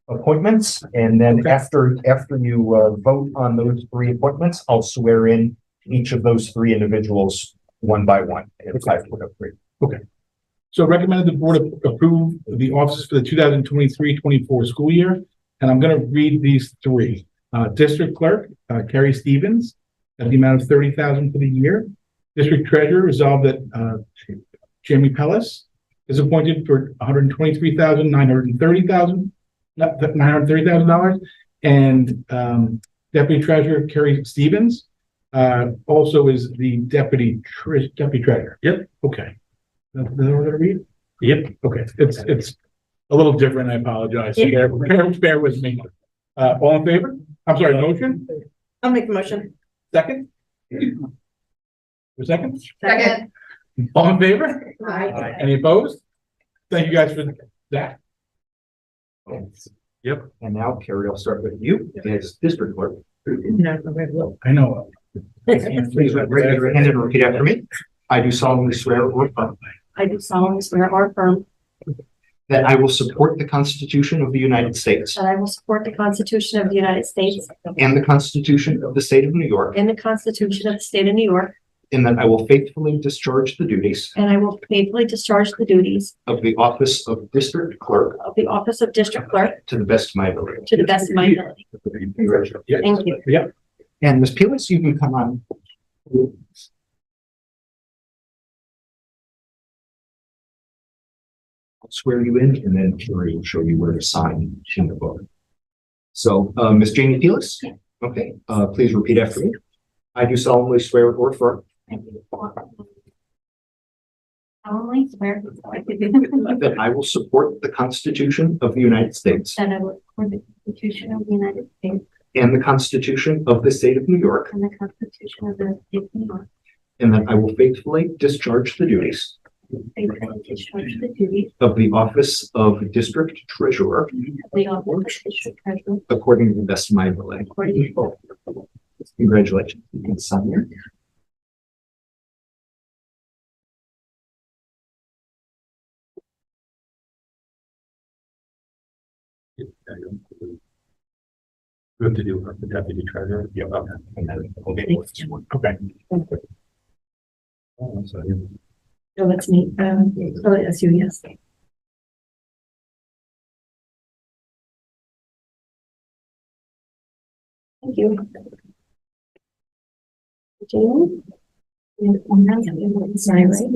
appointments, and then after you vote on those 3 appointments, I'll swear in each of those 3 individuals one by one. It's 5.03. Okay. So recommended the board approve the offices for the 2023-24 school year. And I'm going to read these 3. District Clerk, Carrie Stevens, at the amount of $30,000 for the year. District Treasurer resolved that Jamie Pellis is appointed for $930,000, and Deputy Treasurer Carrie Stevens also is the Deputy Treasurer. Yep. Okay. That's what we're going to read? Yep. Okay. It's a little different. I apologize. Yeah. Bear with me. All in favor? I'm sorry, motion? I'll make the motion. Second? A second? Second. All in favor? Aye. Any opposed? Thank you guys for that. Yep. And now, Carrie, I'll start with you as District Clerk. I know. Please raise your hand and repeat after me. I do solemnly swear or affirm I do solemnly swear or affirm that I will support the Constitution of the United States that I will support the Constitution of the United States and the Constitution of the State of New York, and the Constitution of the State of New York, and that I will faithfully discharge the duties and I will faithfully discharge the duties of the office of District Clerk of the office of District Clerk to the best of my ability. to the best of my ability. Congratulations. Thank you. Yeah. And Ms. Peelis, you can come on. I'll swear you in, and then Carrie will show you where to sign in the book. So, Ms. Jamie Peelis? Okay, please repeat after me. I do solemnly swear or affirm Solemnly swear that I will support the Constitution of the United States that I will support the Constitution of the United States and the Constitution of the State of New York, and the Constitution of the State of New York, and that I will faithfully discharge the duties faithfully discharge the duties of the office of District Treasurer of the office of District Treasurer according to the best of my ability. according to Congratulations. You can sign here. We have to do the Deputy Treasurer. Yeah. Okay. And then we'll get this one. Okay. So that's me. So that's you, yes. Thank you. Jamie? Sorry, right?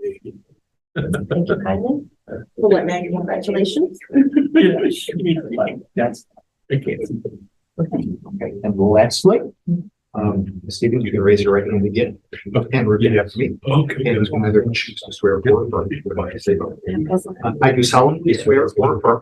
Thank you kindly. Well, what, Maggie, congratulations. That's. I can't. Okay, and lastly, Stephen, you can raise your right hand again and repeat after me. Okay. And who's going to either choose to swear or affirm what I say. I do solemnly swear or affirm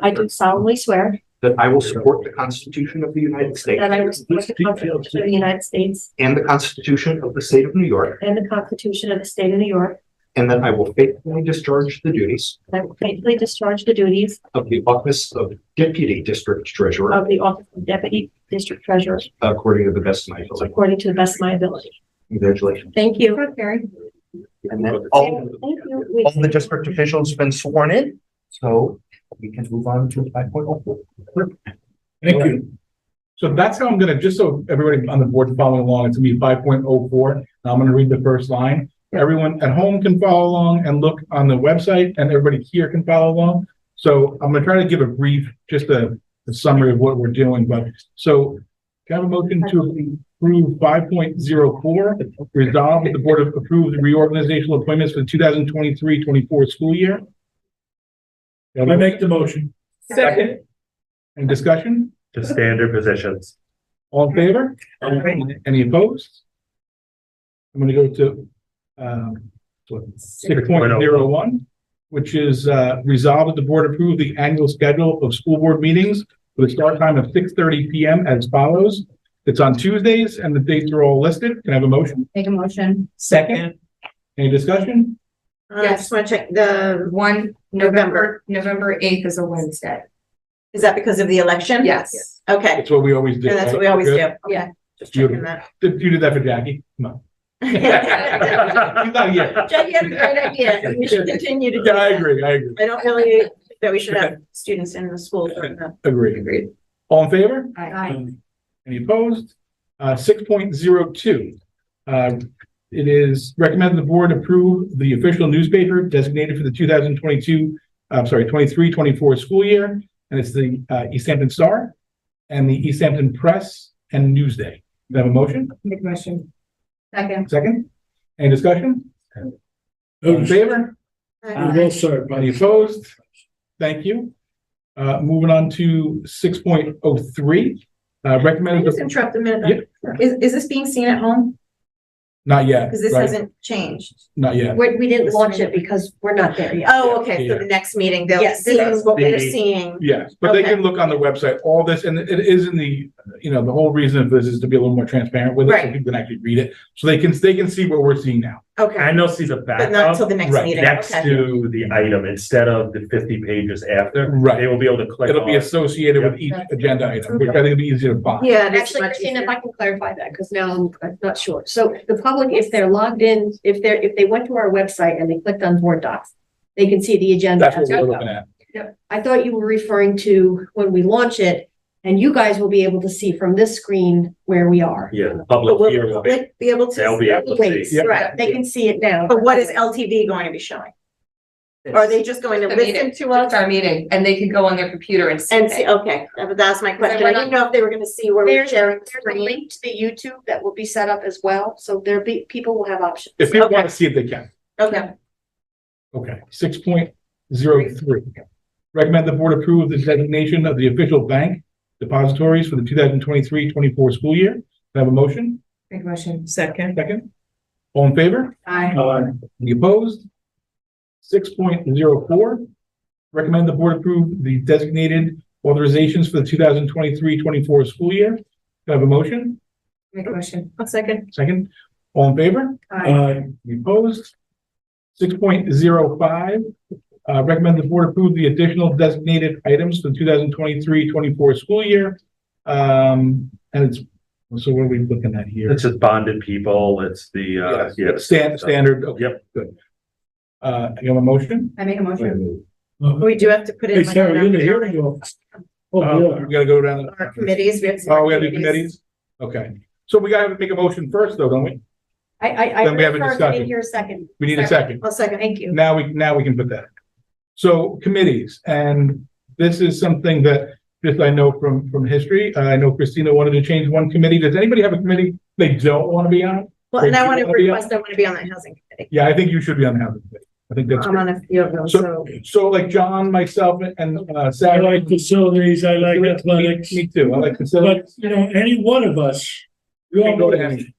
I do solemnly swear that I will support the Constitution of the United States that I will support the Constitution of the United States and the Constitution of the State of New York, and the Constitution of the State of New York, and that I will faithfully discharge the duties and I will faithfully discharge the duties of the office of Deputy District Treasurer of the office of Deputy District Treasurer according to the best of my ability. according to the best of my ability. Congratulations. Thank you. Carrie. And then all Thank you. the district officials have been sworn in. So we can move on to 5.04. Thank you. So that's how I'm gonna, just so everybody on the board following along, it's gonna be 5.04. Now I'm gonna read the first line. Everyone at home can follow along and look on the website, and everybody here can follow along. So I'm gonna try to give a brief, just a summary of what we're doing, but so can I have a motion to approve 5.04, resolve that the board approve the reorganizational appointments for the 2023-24 school year? I make the motion. Second. Any discussion? To standard positions. All in favor? Any opposed? I'm gonna go to, 6.01, which is, resolve that the board approve the annual schedule of school board meetings with a start time of 6:30 PM as follows. It's on Tuesdays and the dates are all listed. Can I have a motion? Make a motion. Second. Any discussion? I just want to check the, November 8th is a Wednesday. is that because of the election? Yes. Okay, That's what we always do. and that's what we right? always Good? do. Okay, just checking that. You did that for Jackie? No. He's not here. Jackie had a great idea, and we should continue to do Yeah, I that. agree. I agree. I don't really think that we should have students in the school during that. Agree. Agreed. All in favor? Aye. Any opposed? 6.02. It is recommended the board approve the official newspaper designated for the 23-24 school year. And it's the East Hampton Star and the East Hampton Press and Newsday. Do I have a motion? Make a motion. Second. Second? Any discussion? All in favor? You're well served, Any buddy. opposed? Thank you. Moving on to 6.03. Can I Recommended, just interrupt a minute? Is this being seen at home? not yet. Because this right? hasn't changed. Not yet. We didn't launch it because we're not there yet. Oh, okay, so Yeah. the next meeting, they'll Yes, see this is what we're the- seeing. Yes, but they Okay. can look on the website, all this, and it is in the, the whole reason of this is to be a little more transparent with it, so Right. people can actually read it. So they can see what we're seeing now. Okay, And they'll see the but not until backup the next Right, meeting. next Okay. to the item instead of the 50 pages after. Right. They will be able to click It'll be on. associated with each agenda item, which I think will be easier to find. Yeah, that's Actually, much Christina, if easier. I can clarify that, because now I'm not sure. So the public, if they're logged in, if they went to our website and they clicked on board docs, they can see the agenda. That's what as we we're go. looking at. I thought you were referring to when we launch it, and you guys will be able to see from this screen where we are. Yeah, the But public will here the will be, public be able to? they'll be able to Wait, see. Yep. Right, they can see it now. but what is LTV going to be showing? Are they just going to The listen meeting. to us It's our meeting, and they can go on their computer and see and see, it. okay, that's my question. we're I didn't know if they were gonna see where we're There's sharing the a screen. link to the YouTube that will be set up as well, so people will have options. If people Okay. want to see it, they can. Okay, Okay, 6.03. Recommend the board approve the designation of the official bank depositories for the 2023-24 school year. Do I have a motion? Make a motion. second. Second? All in favor? Aye. Any opposed? 6.04. Recommend the board approve the designated authorizations for the 2023-24 school year. Do I have a motion? Make a motion. A second. Second? All in favor? Aye. Any opposed? 6.05. Recommend the board approve the additional designated items for the 2023-24 school year. And it's, so what are we looking at here? It's just bonded people, it's the, Standard, okay, Yep. good. You have a motion? I make a motion. We do have to put Hey, in. Sarah, you're the hearing officer. Oh, We gotta go down. Our committees, we have. some Oh, we have the committees? Okay, so we gotta make a motion first though, don't we? I Then we have a refer to discussion. in here a second. We need a second. A second. Thank you. Now we can put that. So committees, and this is something that just I know from history. I know Christina wanted to change one committee. Does anybody have a committee they don't want to be on? Well, and I Or want do to you wanna be on? request, I want to be on that housing committee. Yeah, I think you should be on the housing committee. I think that's I'm on a few of them, so. so like John, myself, and I Sarah. like facilities, I like athletics, Me too. I like but, facilities. any one of us, we all Can go know to that. any.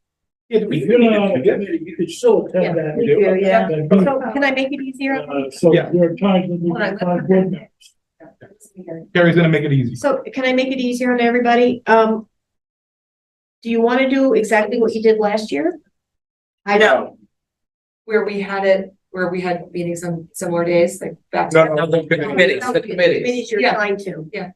Yeah, If you're not on a committee, you could still attend that. We do, yeah. So can I make it easier? So Yeah. there are times when we can find board members. Carrie's gonna make it easy. So can I make it easier on everybody? Do you want to do exactly what you did last year? I know. Where we had meetings on similar days, like back No, to. no, the committees, the committees you're Yeah. trying to. Yeah.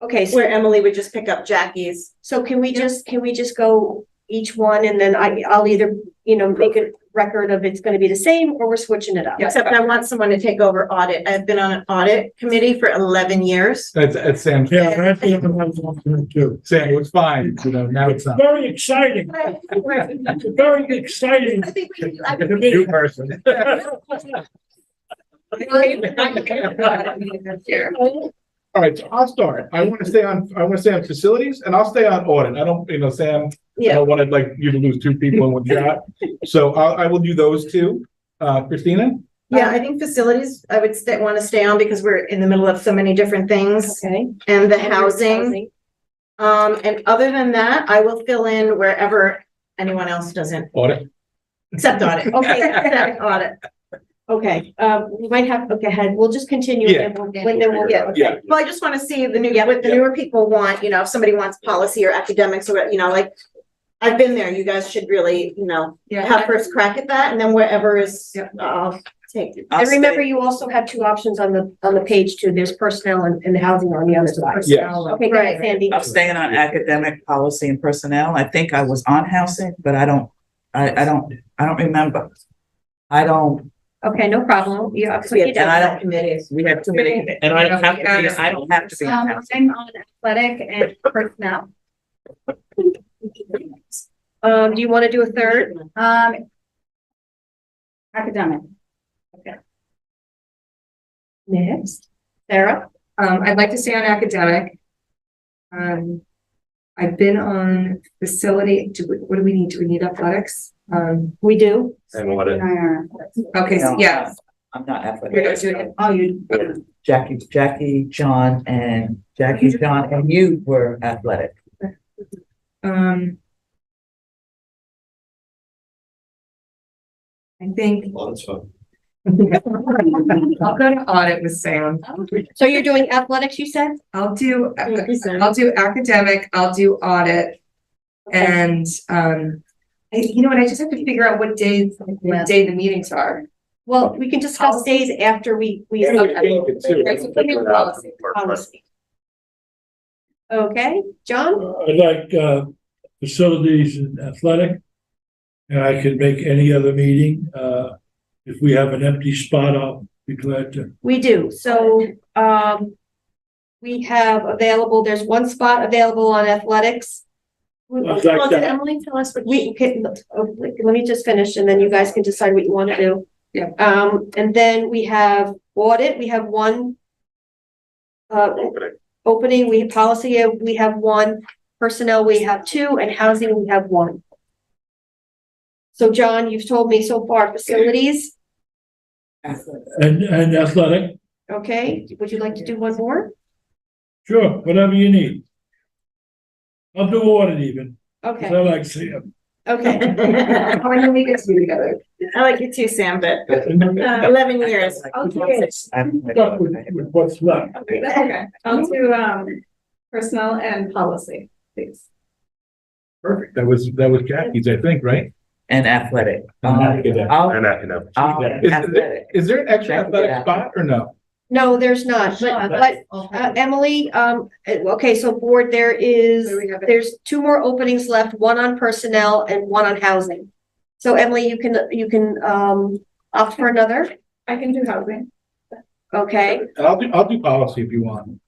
Okay, Where Emily would just pick up Jackie's. so can we just go each one and then I'll either, make a record of it's gonna be the same, or we're switching it up. Except I want someone to take over audit. I've been on an audit committee for 11 years. That's Sam's. Yeah, that's the other one I was wondering too. Sam, it was fine, now it's not. Very exciting, very exciting. I think we, I It's a new person. All right, so I'll start. I want to stay on facilities and I'll stay on audit. I don't, Sam, I don't want you to lose two people in one shot. So I will do those two. Christina? yeah, I think facilities, I would want to stay on because we're in the middle of so many different things. Okay. And the housing. And other than that, I will fill in wherever anyone else doesn't, Audit. except audit. Okay. Except audit. Okay, we might have, okay, ahead, we'll just continue. Yeah. And then we'll get, Yeah. Well, I just want to see what the newer people want, if somebody wants policy or academics or, like, I've been there, you guys should really, have first crack at that, and then wherever is, I'll take it. and remember, you also have two options on the page too. There's personnel and housing on the other side. Yes. Okay, go ahead, Sandy. I'm staying on academic policy and personnel. I think I was on housing, but I don't remember. Okay, no problem. You have, We have And I don't- committees. We have too many, and I don't have to be, I don't have to be on housing. I'm on athletic and personnel. do you want to do a third? Academic. Next, Sarah? I'd like to stay on academic. I've been on facility. What do we need? Do we need athletics? We do. And what it, Okay, so yeah, I'm not you're athletic. not doing it. Oh, you. Jackie, John, and you were athletic. I think Well, that's fun. I'll go to audit with Sam. So you're doing athletics, you said? I'll do academic, I'll do audit. And, you know what, I just have to figure out what day the meetings are. Well, we can discuss days after we. Yeah, we change it too. Okay, so give me policy. Policy. Okay, John? I like, facilities and athletic. And I can make any other meeting, if we have an empty spot, I'll be glad to. We do. So, we have available, there's one spot available on athletics. I'd like Well, did that. Emily tell us what We can, let me just finish and then you guys can decide what you want to do. Yeah. And then we have audit, we have one. Opening, we have policy, we have one, personnel, we have two, and housing, we have one. So John, you've told me so far facilities, And athletic, okay, would you like to do one more? sure, whatever you need. I'll do audit even, 'cause Okay, I like Sam. okay. How many weekends do we together? I like you too, Sam, but 11 years. Stuck with what's left. Okay, I'll do, personnel and policy, please. Perfect. That was Jackie's, I think, right? And athletic. Academic. and academic. Is there an extra athletic spot or no? No, there's not, but Emily, okay, so board, there's two more openings left, one on personnel and one on housing. So Emily, you can opt for another, I can do housing. okay? And I'll do policy if you want.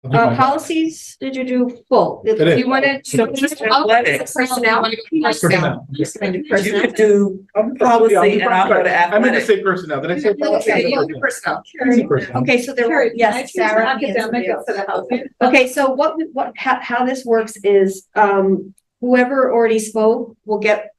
I'll do my- Policies, did you do full? It is. You wanna, so just Athletics. personnel. Personnel. You could do I'll do policy I'll do and I'll go to I meant to athletic. say personnel. Did I say policy? Okay, you'll do personnel. Easy personnel. Okay, so there were, Carrie, can I yes, choose Sarah. academic instead of housing? Okay, so how this works is, whoever already spoke will get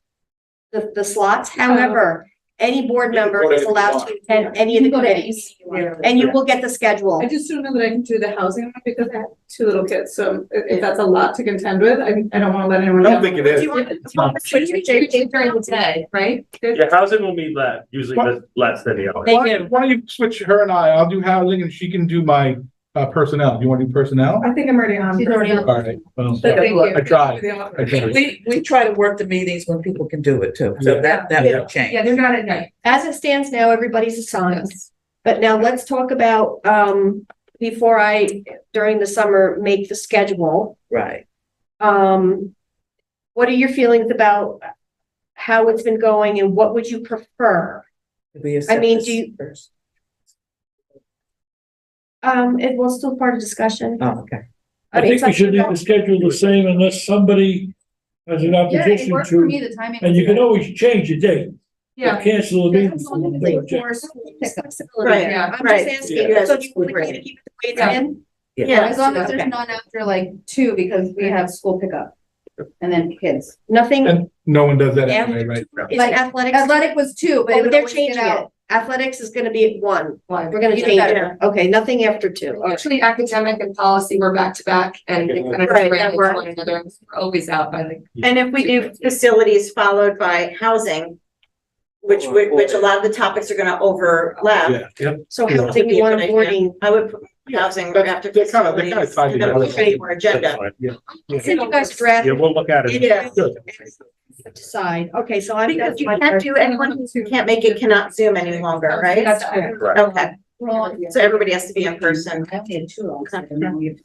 the slots. However, any board member is allowed to attend any of the committees. And you will get the schedule. I just don't know that I can do the housing one because I have two little kids, so if that's a lot to contend with, I don't wanna let anyone. I don't think it is. Switch during the day, right? Yeah, housing will meet usually less than the hour. They Why do. don't you switch her and I'll do housing and she can do my personnel. Do you want to do personnel? I think I'm already on. She's already on. All right. Well, Thank you. I tried. I tried. We try to work the meetings when people can do it too, so that will change. Yeah, they're not at night. As it stands now, everybody's assigned. But now let's talk about, before during the summer, make the schedule. Right. What are your feelings about how it's been going and what would you prefer? I mean, do you, it was still part of discussion. Oh, okay. I think we should leave the schedule the same unless somebody has an opposition to, the timing. and you can always change the date. Yeah. Cancel the meeting. Right, Yeah, I'm right. just asking, Yeah. so do you want to keep it the way it's been? Yeah, As long as okay. there's none after like 2, because we have school pickup. And then kids. Nothing, And no one does that anyway, right? is athletics? Athletic was 2, but Oh, it but would they're always get changing it. out. Athletics is gonna be at 1. We're We're gonna change it. Okay, nothing after 2. All right. Actually, academic and policy were back to back and they kind of Right, ran that into worked. one another. We're always out by the. And if we do facilities followed by housing, which a lot of the topics are gonna overlap. Yeah. So Yeah. housing you want avoiding. I would put housing after They're kind of facilities, tied and then we'll together. create more agenda. Send you guys draft. Yeah, we'll look at it. Yeah. Decide. Okay, so I'm. Because you can't do, anyone who can't make it cannot Zoom any longer, right? That's correct. Okay, so everybody has to be in person.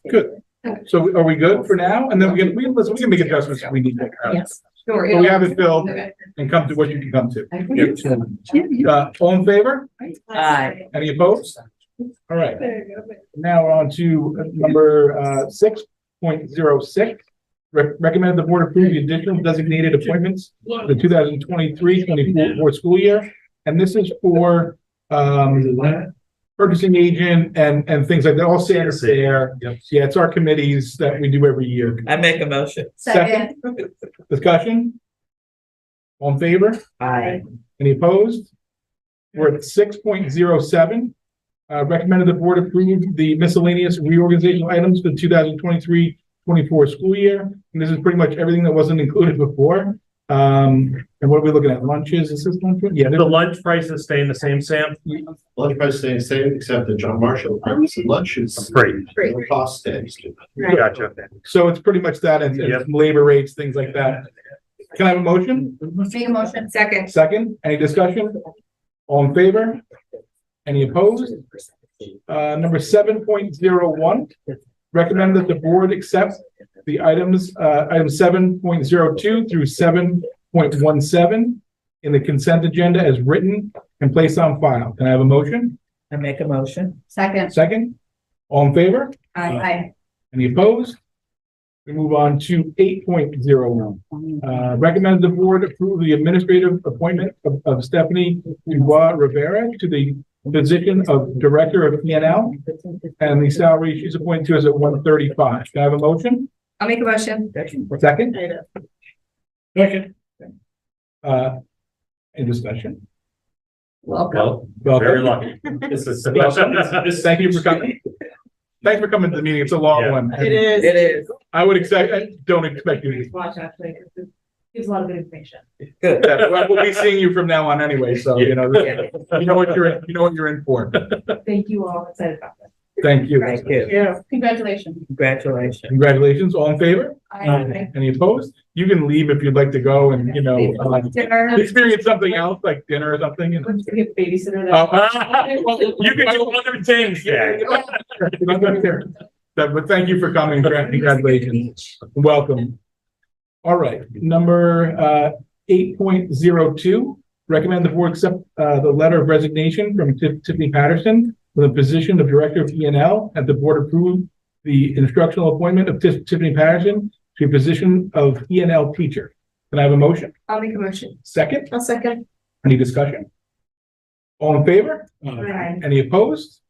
Good. So are we good for now? And then listen, we can make adjustments if we need to. Yes. But we have it filled and come to what you can come to. All in favor? Aye. Any opposed? All right. Now we're on to number 6.06. Recommend the board approve the additional designated appointments for the 2023-24 school year. And this is for purchasing agent and things like that, all standard there. Yeah, it's our committees that we do every year. I make a motion. Second. Discussion? All in favor? Aye. Any opposed? We're at 6.07. Recommended the board approve the miscellaneous reorganizational items for the 2023-24 school year. And this is pretty much everything that wasn't included before. And what are we looking at? Lunches? Is this lunch? Yeah. The lunch price is staying the same, Sam? Lunch price staying the same, except that John Marshall, lunch is Free. no cost stays. Gotcha. So it's pretty much that and Yep. labor rates, things like that. Can I have a motion? Make a motion. Second. Second, any discussion? All in favor? Any opposed? Number 7.01, recommend that the board accept the items, item 7.02 through 7.17 in the consent agenda as written and placed on file. Can I have a motion? I make a motion. Second. Second, all in favor? Aye. Any opposed? We move on to 8.01. Recommend the board approve the administrative appointment of Stephanie Dubois Rivera to the position of Director of P&L, and the salary she's appointed to is at 135. Can I have a motion? I'll make a motion. Second? Second. Any discussion? Well, Welcome. very lucky. Thank you for coming. Thanks for coming to the meeting. It's a long Yeah. one. It is. It is. I don't expect you to. Watch actually, because it gives a lot of good information. Good. Yeah, well, we'll be seeing you from now on anyway, so you know what you're in for. Thank you all, excited about this. Thank you. Thank you. Yeah. Congratulations. Congratulations. Congratulations. All in favor? Aye. Any opposed? You can leave if you'd like to go and, Dinner. experience something else, like dinner or something. Let's get babysitter Oh, You can do other things, yeah. But thank you for coming. Congratulations. Welcome. All right, number 8.02, recommend the board accept the letter of resignation from Tiffany Patterson for the position of Director of E&L, and the board approve the instructional appointment of Tiffany Patterson to a position of E&L teacher. Can I have a motion? I'll make a motion. Second, I'll second. any discussion? All in favor? Aye. Any opposed?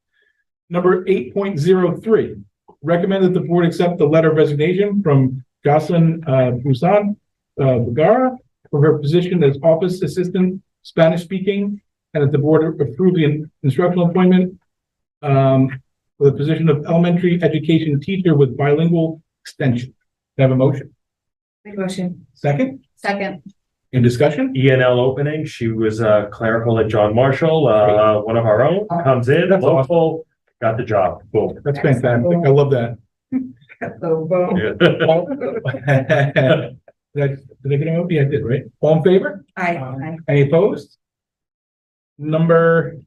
Number 8.03, recommend that the board accept the letter of resignation from Jocelyn Busan Bagara for her position as office assistant, Spanish speaking, and that the board approve the instructional appointment for the position of elementary education teacher with bilingual extension. Can I have a motion? Make a motion. Second, Second. in discussion? ENL opening, she was clerical at John Marshall, one of our own, comes in, That's local, got the job, boom. That's fantastic. I love that. Yeah. Did I get a vote? Yeah, I did, right? All in favor? Aye. Any opposed? Number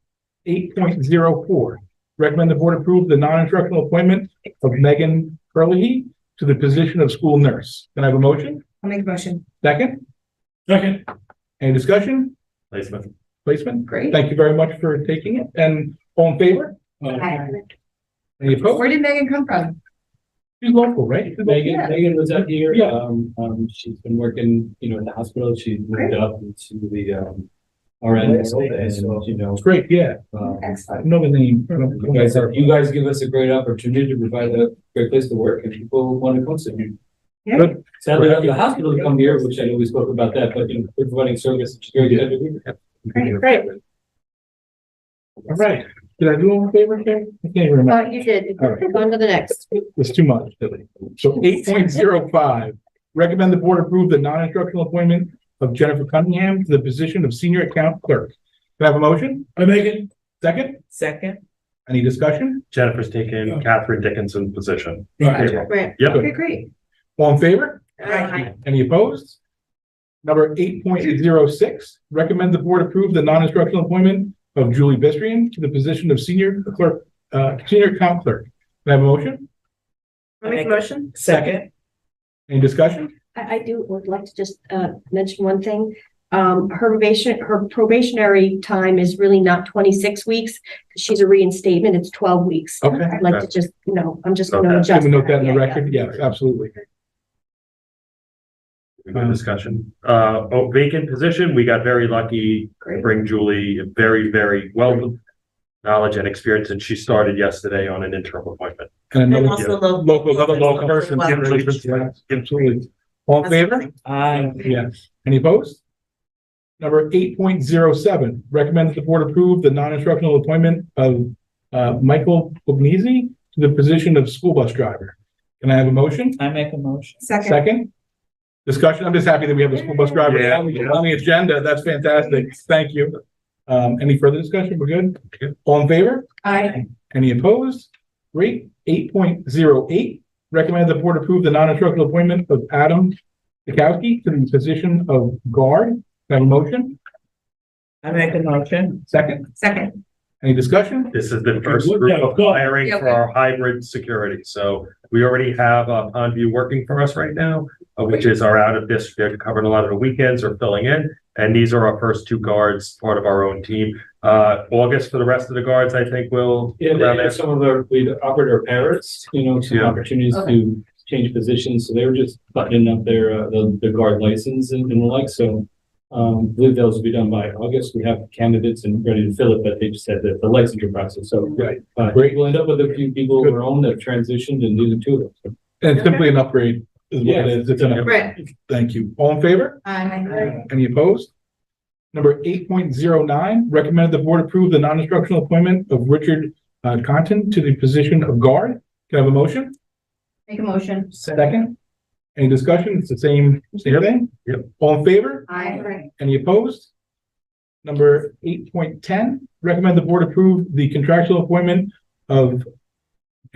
8.04, recommend the board approve the non-instructional appointment of Megan Curley to the position of school nurse. Can I have a motion? I'll make a motion. Second, Second. Any discussion? Placement. Placement? Great. Thank you very much for taking it. And all in favor? Any opposed? Where did Megan come from? She's local, right? Megan was up here. Yeah. She's been working, at the hospital. She moved Great. up into the, RN world and, It's great, yeah. I Excellent. know the name. you guys give us a great opportunity to provide a great place to work and people want to come to you. Good. Sadly, the hospital to come here, which I know we spoke about that, but, we're providing service, which is very good. Great. All right. Did I do all in favor, Karen? I can't even remember. You did. All right. On to the next. It's too much, Billy. So 8.05, recommend the board approve the non-instructional appointment of Jennifer Cunningham to the position of senior account clerk. Can I have a motion? I make it, Second? Second, Any discussion? Jennifer's taken Catherine Dickinson's position. right, Great. Yep. Okay, great. All in favor? Aye. Any opposed? Number 8.06, recommend the board approve the non-instructional appointment of Julie Bistrian to the position of senior clerk, senior account clerk. Can I have a motion? I make a motion. second, Any discussion? would like to just mention one thing. Her probationary time is really not 26 weeks. She's a reinstatement, it's 12 weeks. Okay. I'd like to just, I'm just gonna Okay. adjust. Can we note that in the Yeah, yeah. record? Yes, absolutely. Good discussion. Vacant position, we got very lucky to Great. bring Julie a very, very well knowledge and experience, and she started yesterday on an interim appointment. And and another also local. local person. Well, Absolutely. All in favor? aye, Yes. Any opposed? Number 8.07, recommend that the board approve the non-instructional appointment of Michael Pugnisi to the position of school bus driver. Can I have a motion? I make a motion. Second? Discussion? I'm just happy that we have a school bus driver Yeah. on the agenda. That's fantastic. Thank you. Any further discussion? We're good? All in favor? Aye. Any opposed? Great. 8.08, recommend the board approve the non-instructional appointment of Adam Sikowski to the position of guard. Can I have a motion? I make a motion. Second. Any discussion? This is the first group of hiring for our hybrid security. So we already have Pondview working for us right now, which is our out of district, covering a lot of the weekends or filling in. And these are our first two guards, part of our own team. August for the rest of the guards, I think we'll. Yeah, around there. some of we offered our parents, some Yeah. opportunities to change positions, so they were just buttoning up their guard license and the like, so. I believe those will be done by August. We have candidates and ready to fill it, but they just had the licensure process, so. Right. Great, we'll end up with a few people of our own that transitioned and these are two of them. So. And it's simply an upgrade is what it is. It's an upgrade. Right. Thank you. All in favor? Any opposed? Number 8.09, recommend the board approve the non-instructional appointment of Richard Conton to the position of guard. Can I have a motion? Make a motion. Second? Any discussion? It's the same thing? Yep. All in favor? Aye. Any opposed? Number 8.10, recommend the board approve the contractual appointment of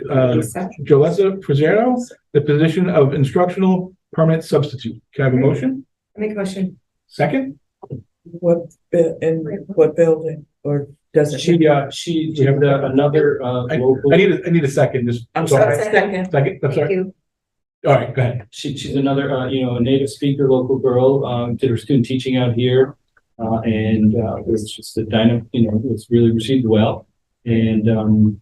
Jolessa Frizzero, the position of instructional permanent substitute. Can I have a motion? Make a motion. Second? In what building, or does it? She did another, local. I need a second, just. I'm sorry, second. Second, I'm Thank sorry. you. All right, go ahead. She's another, a native speaker, local girl, did her student teaching out here. And it was just a dynamic, it was really received well. And,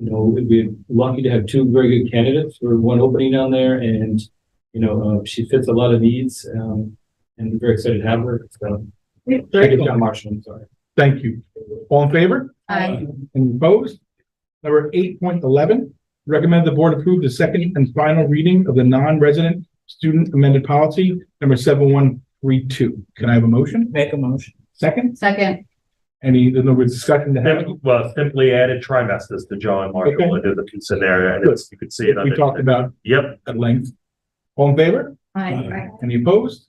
we're lucky to have two very good candidates for one opening down there. And, she fits a lot of needs. And we're very excited to have her. So, very good job, Marshall. I'm sorry. Thank you. All in favor? Aye. Any opposed? Number 8.11, recommend the board approve the second and final reading of the non-resident student amended policy number 7132. Can I have a motion? Make a motion. Second? Second. There's no discussion to have? Well, simply added trimesters to John Marshall into the consent area, and you could see it. We talked about Yep. at length. All in favor? Aye. Any opposed?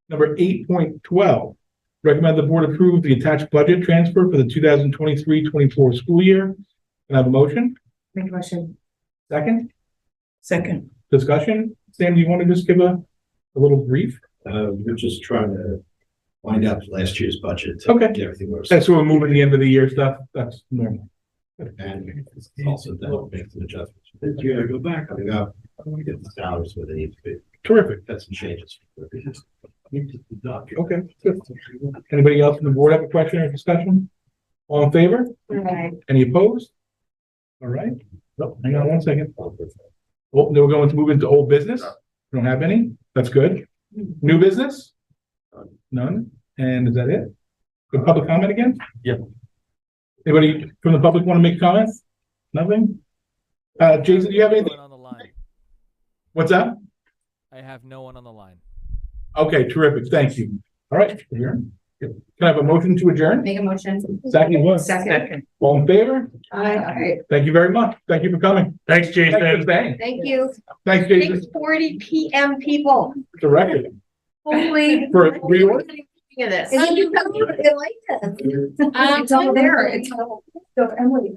Number 8.12, recommend the board approve the attached budget transfer for the 2023-24 school year. Can I have a motion? Make a motion. Second? Second, Discussion? Sam, do you want to just give a little brief? We're just trying to find out last year's budget. Okay. Get everything works. That's what we're moving the end of the year stuff. That's normal. And it's also then make some adjustments. You gotta go back, coming up, we get the salaries where they need to be. Terrific. That's some changes. Okay, good. Anybody else on the board have a question or discussion? All in favor? Right. Any opposed? All right. No, hang on one second. Oh, then we're going to move into old business. We don't have any. That's good. New business? None. And is that it? Good public comment again? Yep. Anybody from the public want to make comments? Nothing? Jason, do you have anything? No one on the line. What's that? I have no one on the line. Okay, terrific. Thank you. All right. Adjourn. Can I have a motion to adjourn? Make a motion. Second. Second. All in favor? Aye. Thank you very much. Thank you for coming. Thanks, Thanks for Jason. staying. Thank you. Thanks, Jason. 6:40 PM, people. It's a record. Hopefully. For reorg? Of this. And you like this. It's all there. It's all. So Emily.